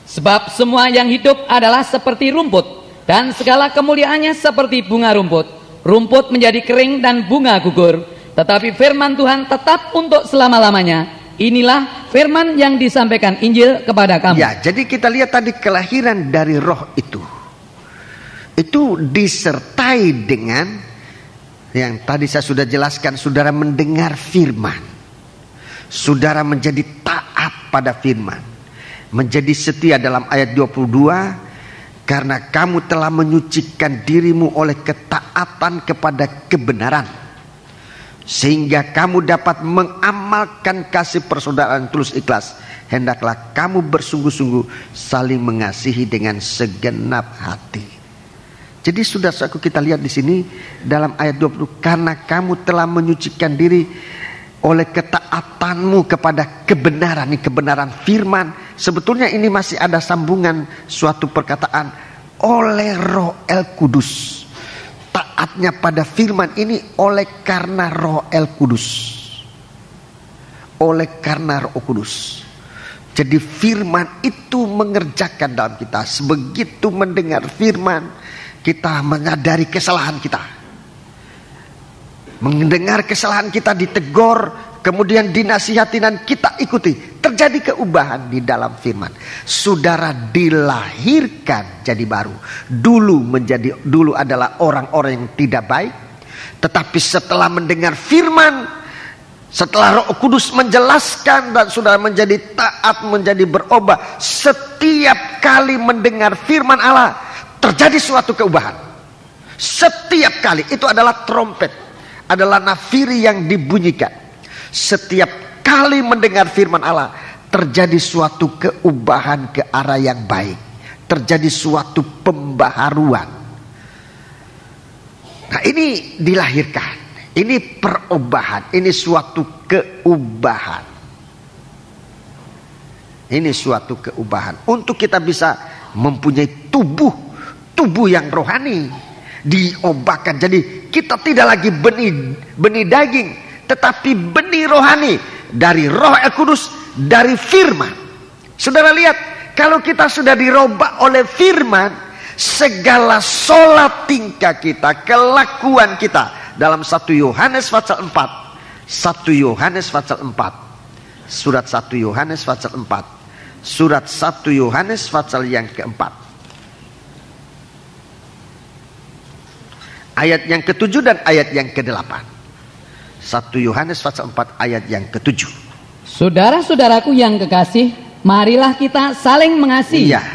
Sebab semua yang hidup adalah seperti rumput, dan segala kemuliaannya seperti bunga rumput. Rumput menjadi kering dan bunga gugur, tetapi firman Tuhan tetap untuk selama-lamanya. Inilah firman yang disampaikan Injil kepada kamu. Ya, jadi kita lihat tadi kelahiran dari Roh itu disertai dengan yang tadi saya sudah jelaskan. Saudara mendengar firman, saudara menjadi taat pada firman, menjadi setia dalam ayat 22. Karena kamu telah menyucikan dirimu oleh ketaatan kepada kebenaran, sehingga kamu dapat mengamalkan kasih persaudaraan tulus ikhlas. Hendaklah kamu bersungguh-sungguh saling mengasihi dengan segenap hati. Jadi sudah kita lihat di sini dalam ayat 20, karena kamu telah menyucikan diri oleh ketaatanmu kepada kebenaran. Ini kebenaran firman. Sebetulnya ini masih ada sambungan suatu perkataan oleh Roh El Kudus. Taatnya pada firman ini oleh karena Roh El Kudus. Oleh karena Roh Kudus. Jadi firman itu mengerjakan dalam kita. Sebegitu mendengar firman, kita menyadari kesalahan kita. Mendengar kesalahan kita, ditegur, kemudian dinasihati dan kita ikuti. Terjadi keubahan di dalam firman. Saudara dilahirkan jadi baru. Dulu adalah orang-orang yang tidak baik, tetapi setelah mendengar firman, setelah Roh Kudus menjelaskan dan saudara menjadi taat, menjadi berubah, setiap kali mendengar firman Allah terjadi suatu keubahan. Setiap kali itu adalah trompet, adalah nafiri yang dibunyikan. Setiap kali mendengar firman Allah terjadi suatu keubahan ke arah yang baik, terjadi suatu pembaharuan. Nah, ini dilahirkan. Ini perubahan, ini suatu keubahan. Ini suatu keubahan. Untuk kita bisa mempunyai tubuh yang rohani, diobakan. Jadi kita tidak lagi benih daging, tetapi benih rohani dari Roh Kudus, dari firman. Saudara lihat, kalau kita sudah dirubah oleh firman, segala solat tingkah kita, kelakuan kita, dalam 1 Yohanes pasal 4, 1 Yohanes pasal 4, surat 1 Yohanes pasal 4, surat 1 Yohanes pasal yang keempat, ayat yang ke-7 dan ayat yang ke-8. 1 Yohanes pasal 4 ayat yang ke-7. Saudara-saudaraku yang kekasih, marilah kita saling mengasihi. Iya.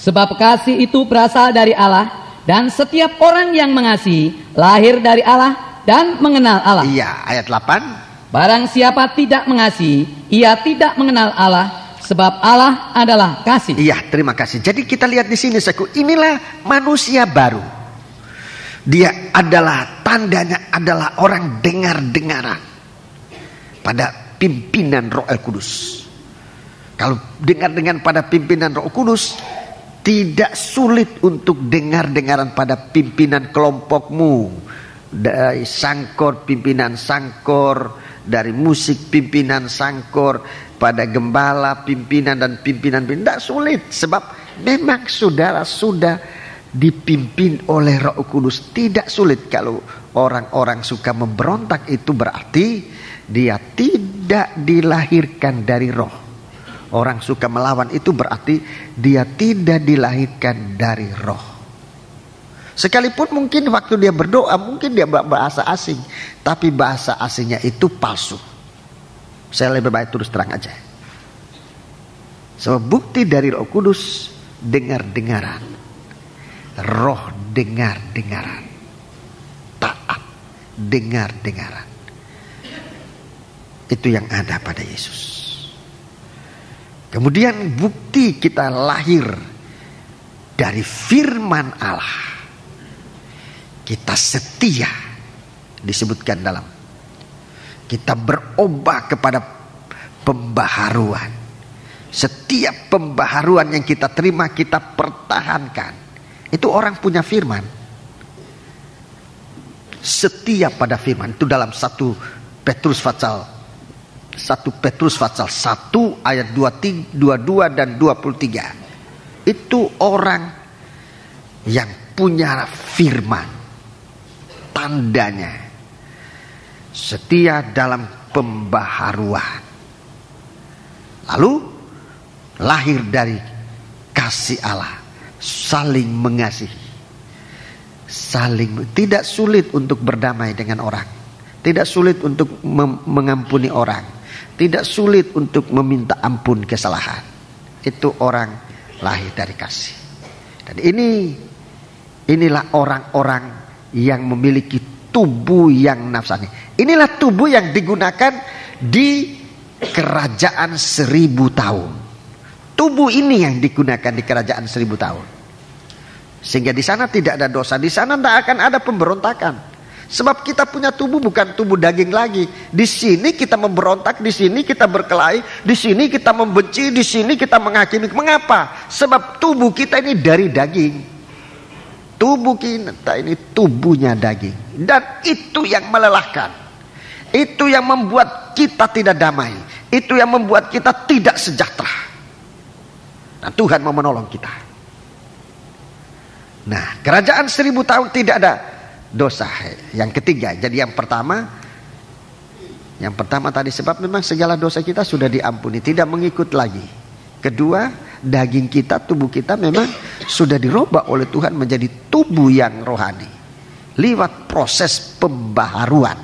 Sebab kasih itu berasal dari Allah, dan setiap orang yang mengasihi lahir dari Allah dan mengenal Allah. Iya, ayat 8. Barang siapa tidak mengasihi, ia tidak mengenal Allah, sebab Allah adalah kasih. Iya, terima kasih. Jadi kita lihat di sini, inilah manusia baru. Dia adalah, tandanya adalah orang dengar-dengaran pada pimpinan Roh Kudus. Kalau dengar-dengaran pada pimpinan Roh Kudus, tidak sulit untuk dengar-dengaran pada pimpinan kelompokmu, dari sangkor, pimpinan sangkor, dari musik pimpinan sangkor, pada gembala pimpinan dan pimpinan. Tidak sulit, sebab memang saudara sudah dipimpin oleh Roh Kudus. Tidak sulit. Kalau orang-orang suka memberontak, itu berarti dia tidak dilahirkan dari Roh. Orang suka melawan, itu berarti dia tidak dilahirkan dari Roh. Sekalipun mungkin waktu dia berdoa, mungkin dia bahasa asing, tapi bahasa asingnya itu palsu. Saya lebih baik terus terang aja. Sebab bukti dari Roh Kudus, dengar-dengaran. Roh dengar-dengaran. Taat dengar-dengaran. Itu yang ada pada Yesus. Kemudian bukti kita lahir dari firman Allah. Kita setia, disebutkan dalam. Kita berubah kepada pembaharuan. Setiap pembaharuan yang kita terima, kita pertahankan. Itu orang punya firman. Setia pada firman. Itu dalam 1 Petrus pasal 1 ayat 22 dan 23. Itu orang yang punya firman. Tandanya setia dalam pembaharuan. Lalu lahir dari kasih Allah, saling mengasihi. Tidak sulit untuk berdamai dengan orang. Tidak sulit untuk mengampuni orang. Tidak sulit untuk meminta ampun kesalahan. Itu orang lahir dari kasih. Dan inilah orang-orang yang memiliki tubuh yang nafsani. Inilah tubuh yang digunakan di kerajaan 1000 tahun. Tubuh ini yang digunakan di kerajaan 1000 tahun. Sehingga di sana tidak ada dosa. Di sana tidak akan ada pemberontakan. Sebab kita punya tubuh bukan tubuh daging lagi. Di sini kita memberontak, di sini kita berkelahi, di sini kita membenci, di sini kita menghakimi. Mengapa? Sebab tubuh kita ini dari daging. Tubuh kita ini tubuhnya daging. Dan itu yang melelahkan. Itu yang membuat kita tidak damai. Itu yang membuat kita tidak sejahtera. Nah, Tuhan mau menolong kita. Nah, kerajaan 1000 tahun tidak ada dosa. Yang ketiga, jadi yang pertama tadi, sebab memang segala dosa kita sudah diampuni, tidak mengikut lagi. Kedua, daging kita, tubuh kita memang sudah dirubah oleh Tuhan menjadi tubuh yang rohani lewat proses pembaharuan.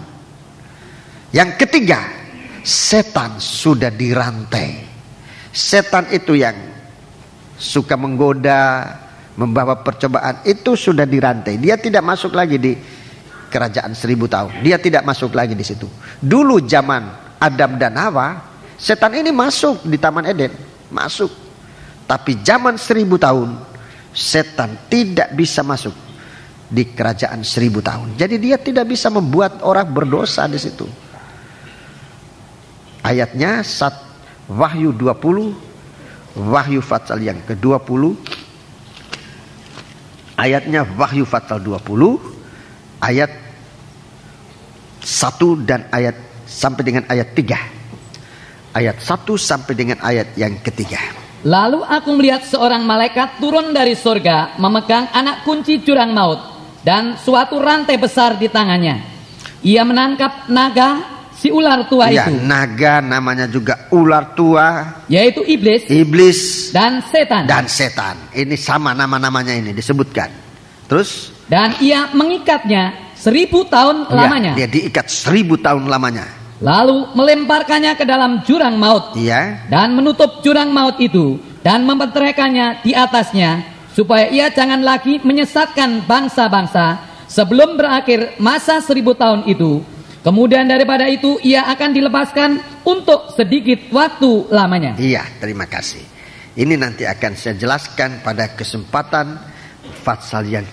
Yang ketiga, setan sudah dirantai. Setan itu yang suka menggoda, membawa percobaan, itu sudah dirantai. Dia tidak masuk lagi di kerajaan 1000 tahun. Dia tidak masuk lagi di situ. Dulu zaman Adam dan Hawa, setan ini masuk di Taman Eden, masuk. Tapi zaman 1000 tahun, setan tidak bisa masuk di kerajaan 1000 tahun. Jadi dia tidak bisa membuat orang berdosa di situ. Ayatnya Wahyu 20, Wahyu pasal yang ke-20. Ayatnya Wahyu pasal 20 ayat 1 dan ayat sampai dengan ayat 3. Ayat 1 sampai dengan ayat yang ketiga. Lalu aku melihat seorang malaikat turun dari surga memegang anak kunci jurang maut dan suatu rantai besar di tangannya. Ia menangkap naga, si ular tua ya, itu. Naga namanya juga ular tua, yaitu iblis dan setan. Ini sama nama-namanya ini disebutkan. Terus? Dan ia mengikatnya 1000 tahun lamanya. Dia diikat 1000 tahun lamanya. Lalu melemparkannya ke dalam jurang maut. Iya. Dan menutup jurang maut itu dan memperteraikannya di atasnya, supaya ia jangan lagi menyesatkan bangsa-bangsa sebelum berakhir masa 1000 tahun itu. Kemudian daripada itu ia akan dilepaskan untuk sedikit waktu lamanya. Iya, terima kasih. Ini nanti akan saya jelaskan pada kesempatan pasal yang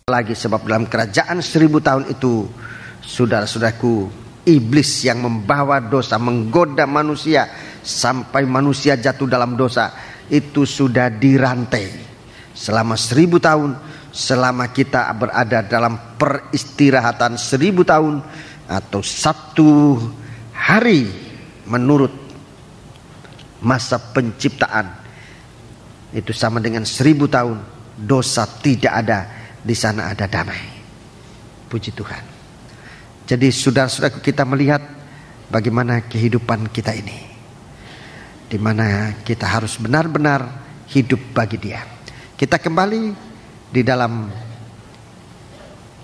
lagi, sebab dalam kerajaan 1000 tahun itu, saudara-saudaraku, iblis yang membawa dosa, menggoda manusia sampai manusia jatuh dalam dosa, itu sudah dirantai selama 1000 tahun. Selama kita berada dalam peristirahatan 1000 tahun atau 1 hari menurut masa penciptaan, itu sama dengan 1000 tahun. Dosa tidak ada, di sana ada damai. Puji Tuhan. Jadi saudara-saudaraku, kita melihat bagaimana kehidupan kita ini, di mana kita harus benar-benar hidup bagi Dia. Kita kembali di dalam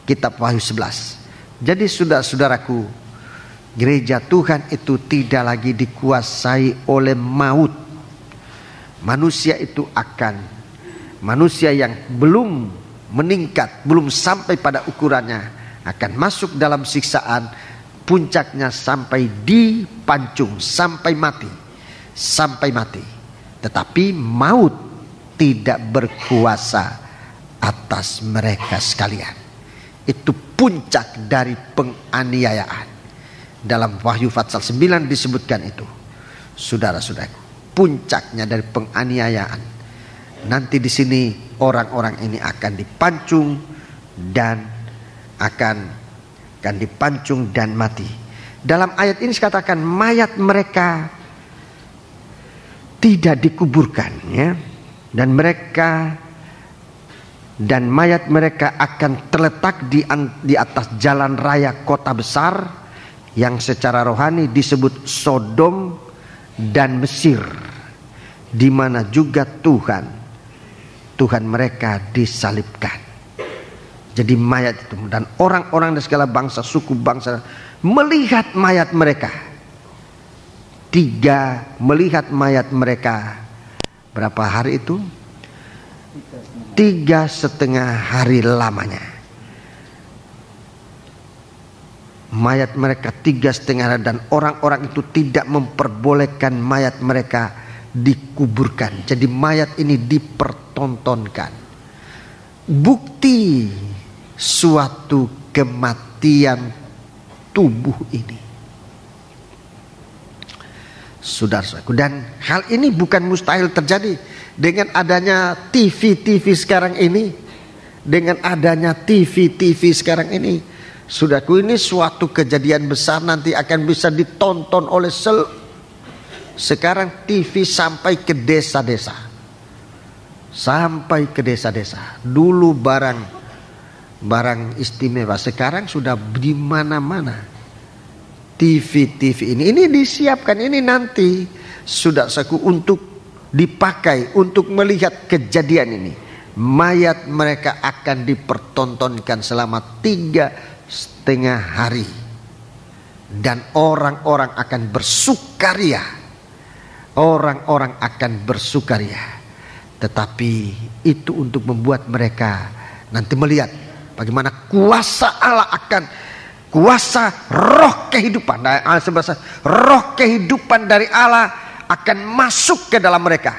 kitab Wahyu 11. Jadi saudara-saudaraku, gereja Tuhan itu tidak lagi dikuasai oleh maut. Manusia itu manusia yang belum meningkat, belum sampai pada ukurannya, akan masuk dalam siksaan, puncaknya sampai dipancung, sampai mati. Tetapi maut tidak berkuasa atas mereka sekalian. Itu puncak dari penganiayaan. Dalam Wahyu pasal 9 disebutkan itu, saudara-saudaraku, puncaknya dari penganiayaan. Nanti di sini orang-orang ini akan dipancung dan akan dipancung dan mati. Dalam ayat ini dikatakan mayat mereka tidak dikuburkan, ya, dan mayat mereka akan terletak di atas jalan raya kota besar yang secara rohani disebut Sodom dan Mesir, di mana juga Tuhan mereka disalibkan. Jadi mayat itu, dan orang-orang dari segala bangsa, suku, bangsa melihat mayat mereka. Melihat mayat mereka berapa hari itu? 3,5 hari lamanya. Mayat mereka 3,5 hari, dan orang-orang itu tidak memperbolehkan mayat mereka dikuburkan. Jadi mayat ini dipertontonkan. Bukti suatu kematian tubuh ini. Saudara-saudaraku, dan hal ini bukan mustahil terjadi dengan adanya TV sekarang ini. Dengan adanya TV sekarang ini, saudaraku, ini suatu kejadian besar, nanti akan bisa ditonton oleh sekarang TV sampai ke desa-desa. Dulu barang istimewa, sekarang sudah di mana-mana. TV ini disiapkan, ini nanti saudaraku untuk dipakai untuk melihat kejadian ini. Mayat mereka akan dipertontonkan selama 3,5 hari, dan orang-orang akan bersukaria. Tetapi itu untuk membuat mereka nanti melihat bagaimana kuasa Allah kuasa roh kehidupan. Roh kehidupan dari Allah akan masuk ke dalam mereka,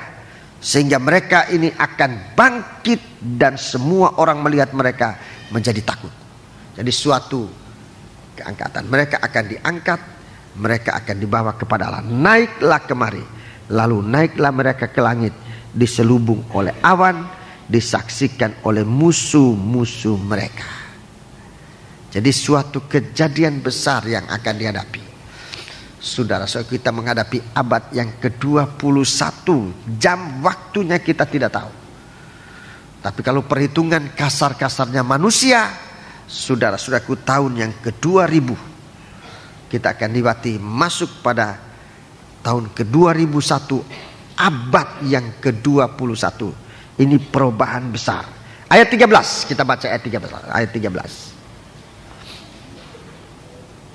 Sehingga mereka ini akan bangkit dan semua orang melihat mereka menjadi takut. Jadi suatu keangkatan. Mereka akan diangkat, mereka akan dibawa kepada Allah. Naiklah kemari. Lalu naiklah mereka ke langit, diselubung oleh awan, disaksikan oleh musuh-musuh mereka. Jadi suatu kejadian besar yang akan dihadapi. Saudara-saudara, kita menghadapi abad yang ke-21. Jam waktunya kita tidak tahu. Tapi kalau perhitungan kasar-kasarnya manusia, saudara-saudaraku, tahun yang ke-2000 kita akan lewati, masuk pada tahun ke-2001, abad yang ke-21. Ini perubahan besar. Ayat 13, kita baca ayat 13.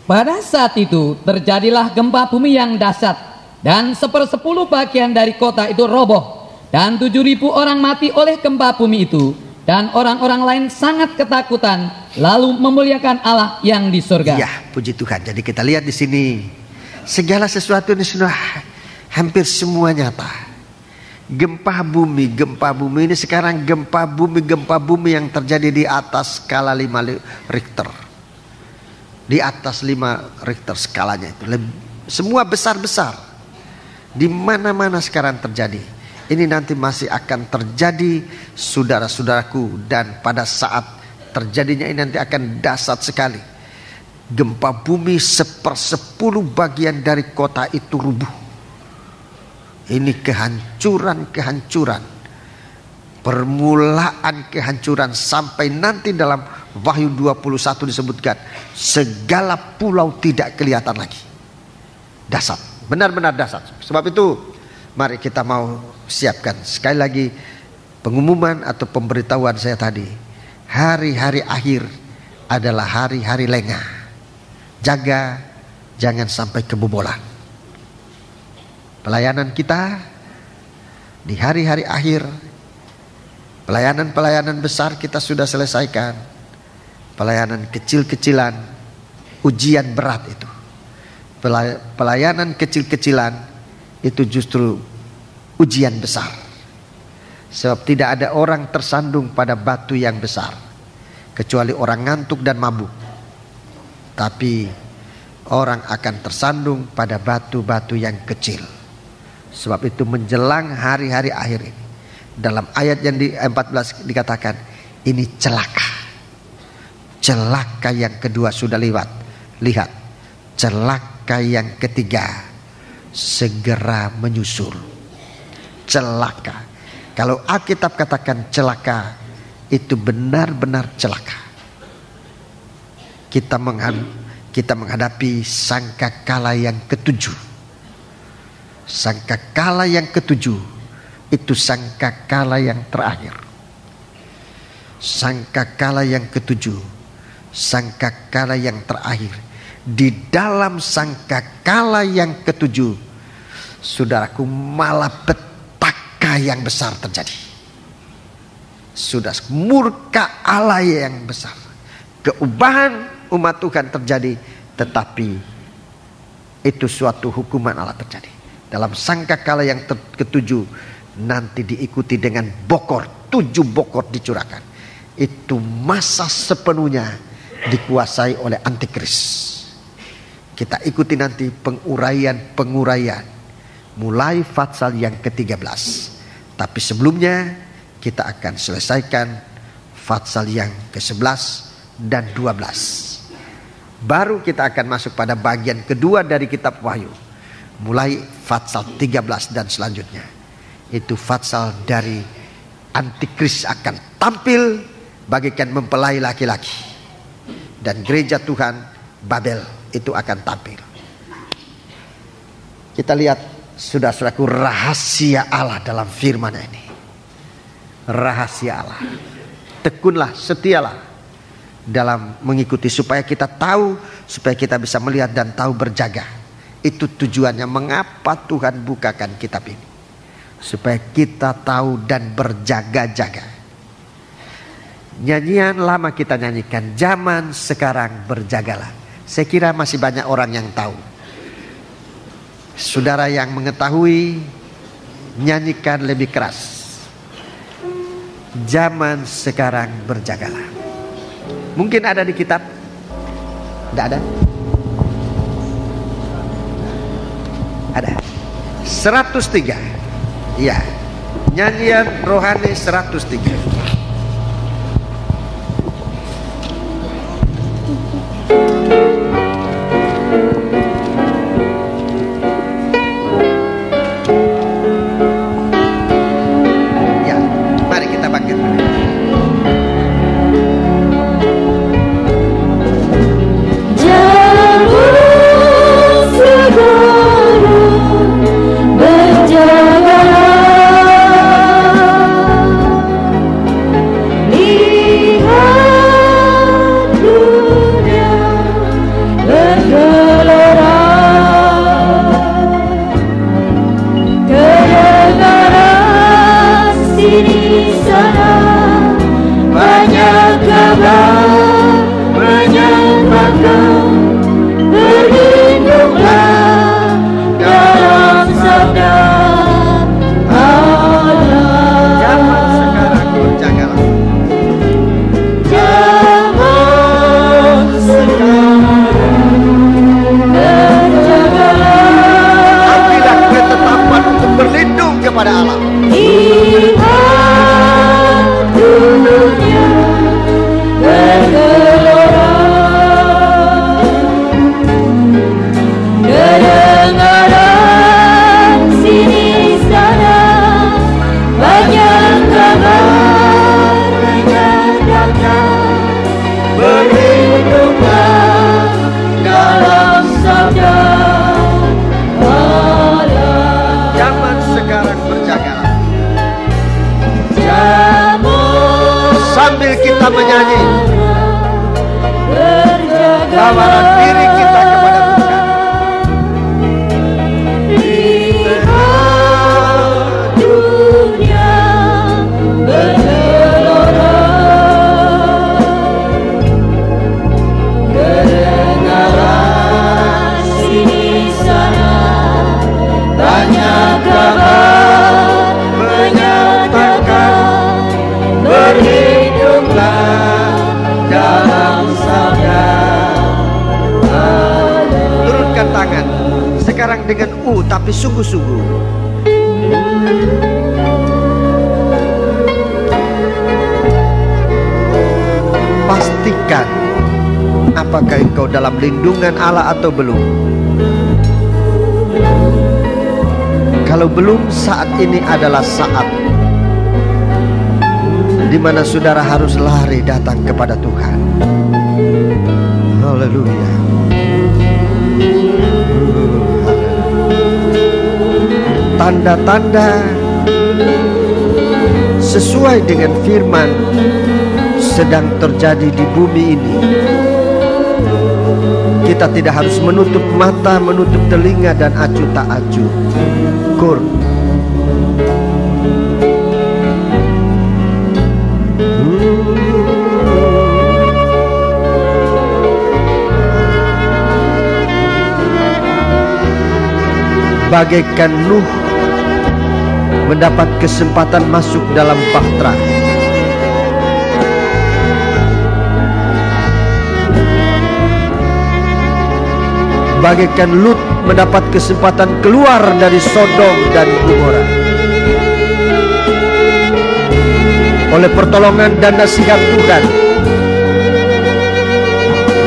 Pada saat itu terjadilah gempa bumi yang dahsyat, dan 1/10 bagian dari kota itu roboh, dan 7.000 orang mati oleh gempa bumi itu, dan orang-orang lain sangat ketakutan, lalu memuliakan Allah yang di surga. Ya, puji Tuhan. Jadi kita lihat di sini segala sesuatu ini sudah hampir semua nyata. Gempa bumi ini sekarang gempa bumi yang terjadi di atas skala 5 Richter. Di atas 5 Richter skalanya itu. Semua besar-besar. Di mana-mana sekarang terjadi. Ini nanti masih akan terjadi, saudara-saudaraku. Dan pada saat terjadinya ini nanti akan dahsyat sekali. Gempa bumi 1/10 bagian dari kota itu rubuh. Ini kehancuran. Permulaan kehancuran sampai nanti dalam Wahyu 21 disebutkan segala pulau tidak kelihatan lagi. Dahsyat, benar-benar dahsyat. Sebab itu mari kita mau siapkan sekali lagi pengumuman atau pemberitahuan saya tadi. Hari-hari akhir adalah hari-hari lengah. Jaga jangan sampai kebobolan. Pelayanan kita di hari-hari akhir, pelayanan besar kita sudah selesaikan. Pelayanan kecil-kecilan, ujian berat itu. Pelayanan kecil-kecilan itu justru ujian besar. Sebab tidak ada orang tersandung pada batu yang besar, kecuali orang ngantuk dan mabuk. Tapi orang akan tersandung pada batu-batu yang kecil. Sebab itu menjelang hari-hari akhir ini, dalam ayat yang di 14 dikatakan, ini celaka. Celaka yang kedua sudah lewat. Lihat, celaka yang ketiga segera menyusul. Celaka. Kalau Alkitab katakan celaka, itu benar-benar celaka. Kita menghadapi sangkakala yang ketujuh. Sangkakala yang ketujuh itu sangkakala yang terakhir. Sangkakala yang ketujuh, sangkakala yang terakhir. Di dalam sangkakala yang ketujuh, saudaraku, malapetaka yang besar terjadi. Sudah murka Allah yang besar. Keubahan umat Tuhan terjadi, tetapi itu suatu hukuman Allah terjadi. Dalam sangkakala yang ketujuh nanti diikuti dengan bokor, 7 bokor dicurahkan. Itu masa sepenuhnya dikuasai oleh antikris. Kita ikuti nanti penguraian mulai Fatsal yang ke-13. Tapi sebelumnya kita akan selesaikan Fatsal yang ke-11 dan 12. Baru kita akan masuk pada bagian kedua dari kitab Wahyu, mulai Fatsal 13 dan selanjutnya. Itu Fatsal dari antikris akan tampil bagaikan mempelai laki-laki. Dan gereja Tuhan Babel itu akan tampil. Kita lihat, saudara-saudaraku, rahasia Allah dalam firman ini. Rahasia Allah. Tekunlah, setialah dalam mengikuti, supaya kita tahu, supaya kita bisa melihat dan tahu berjaga. Itu tujuannya mengapa Tuhan bukakan kitab ini. Supaya kita tahu dan berjaga-jaga. Nyanyian lama kita nyanyikan, zaman sekarang berjagalah. Saya kira masih banyak orang yang tahu. Saudara yang mengetahui nyanyikan lebih keras. Zaman sekarang berjagalah. Mungkin ada di kitab? Tidak ada? Ada. 103. Ya. Nyanyian rohani 103. Sambil kita menyanyi, tawaran diri kita kepada Tuhan. Lihat dunia bergelora, kedengaran sini sana banyak kabar menyatakan dalam sabda Allah. Turunkan tangan sekarang dengan tapi sungguh-sungguh. Pastikan apakah engkau dalam lindungan Allah atau belum. Kalau belum, saat ini adalah saat di mana saudara harus lari datang kepada Tuhan. Haleluya. Tanda-tanda sesuai dengan firman sedang terjadi di bumi ini. Kita tidak harus menutup mata, menutup telinga dan acuh tak acuh. Kur. Bagaikan Nuh mendapat kesempatan masuk dalam bahtera, bagaikan Lut mendapat kesempatan keluar dari Sodom dan Gomora. Oleh pertolongan dan nasihat Tuhan,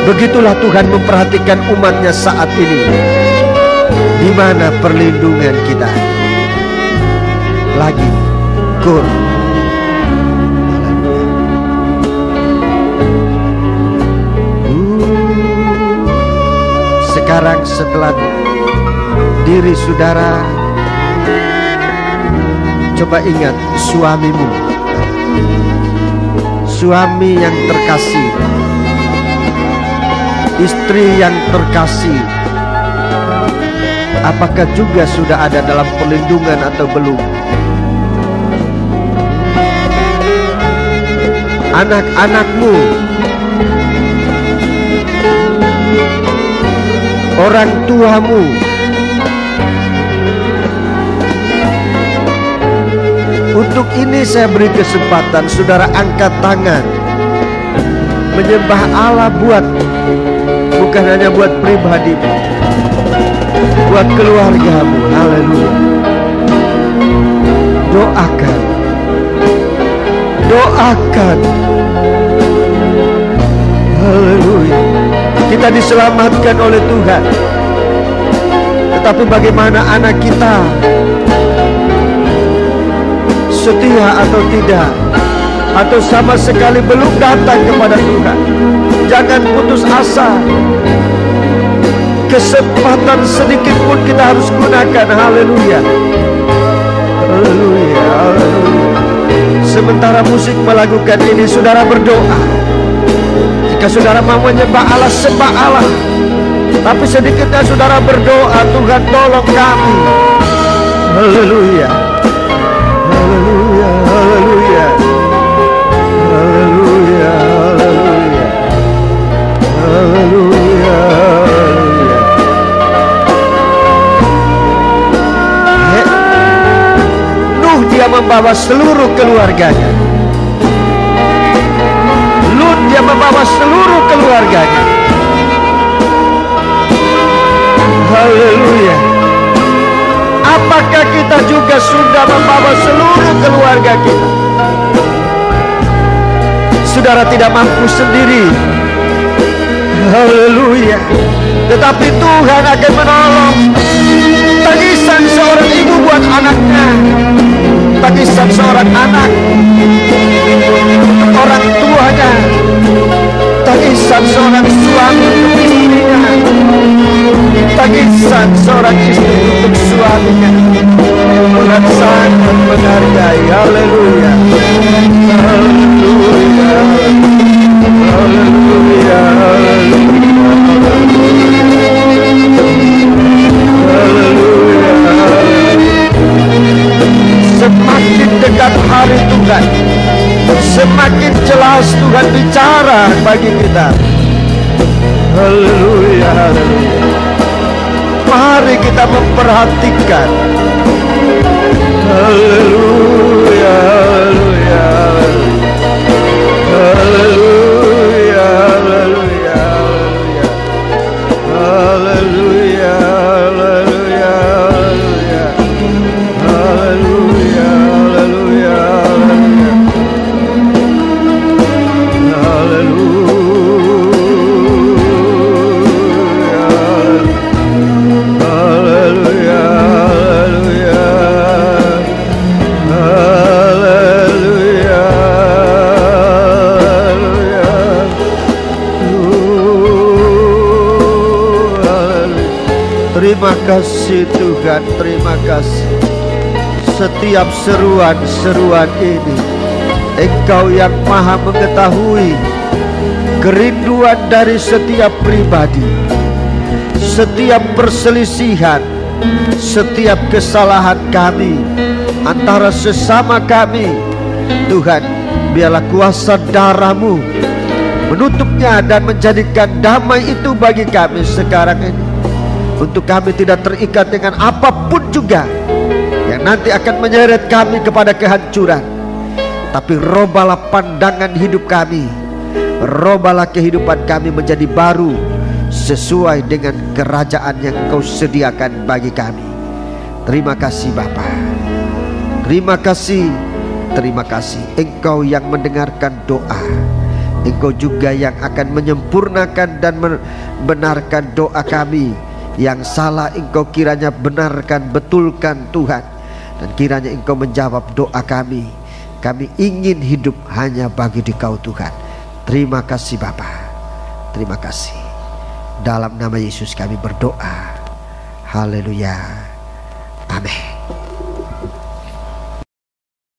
begitulah Tuhan memperhatikan umatnya saat ini. Di mana perlindungan kita? Lagi kur. Sekarang setelah diri saudara, coba ingat suamimu, suami yang terkasih, istri yang terkasih. Apakah juga sudah ada dalam perlindungan atau belum? Anak-anakmu, orang tuamu, Untuk ini saya beri kesempatan saudara angkat tangan, menyembah Allah bukan hanya buat pribadimu, buat keluargamu. Haleluya. Doakan. Haleluya. Kita diselamatkan oleh Tuhan, tetapi bagaimana anak kita, setia atau tidak, atau sama sekali belum datang kepada Tuhan? Jangan putus asa. Kesempatan sedikit pun kita harus gunakan. Haleluya. Haleluya. Haleluya. Sementara musik melakukan ini, saudara berdoa. Jika saudara mau menyembah Allah, sembah Allah. Tapi sedikitnya saudara berdoa, Tuhan tolong kami. Haleluya. Haleluya. Haleluya. Haleluya. Haleluya. Haleluya. Nuh dia membawa seluruh keluarganya. Lut dia membawa seluruh keluarganya. Haleluya. Apakah kita juga sudah membawa seluruh keluarga kita? Saudara tidak mampu sendiri. Haleluya. Tetapi Tuhan akan menolong. Tangisan seorang ibu buat anaknya, tangisan seorang anak orang tuanya, tangisan seorang suami untuk istrinya, tangisan seorang istri untuk suaminya. Tuhan sangat menghargai. Haleluya. Haleluya. Haleluya. Haleluya. Semakin dekat hari Tuhan, semakin jelas Tuhan bicara bagi kita. Haleluya. Haleluya. Mari kita memperhatikan. Haleluya. Haleluya. Haleluya. Haleluya. Haleluya. Haleluya. Haleluya. Haleluya. Terima kasih Tuhan, terima kasih. Setiap seruan-seruan ini, Engkau yang maha mengetahui kerinduan dari setiap pribadi, setiap perselisihan, setiap kesalahan kami antara sesama kami. Tuhan, biarlah kuasa darah-Mu menutupnya dan menjadikan damai itu bagi kami sekarang ini. Untuk kami tidak terikat dengan apapun juga yang nanti akan menyeret kami kepada kehancuran. Tapi robalah pandangan hidup kami, robalah kehidupan kami menjadi baru, sesuai dengan kerajaan yang Engkau sediakan bagi kami. Terima kasih Bapa. Terima kasih. Terima kasih. Engkau yang mendengarkan doa, Engkau juga yang akan menyempurnakan dan membenarkan doa kami. Yang salah Engkau kiranya benarkan, betulkan Tuhan. Dan kiranya Engkau menjawab doa kami. Kami ingin hidup hanya bagi Dikau Tuhan. Terima kasih Bapa. Terima kasih. Dalam nama Yesus kami berdoa. Haleluya. Amin.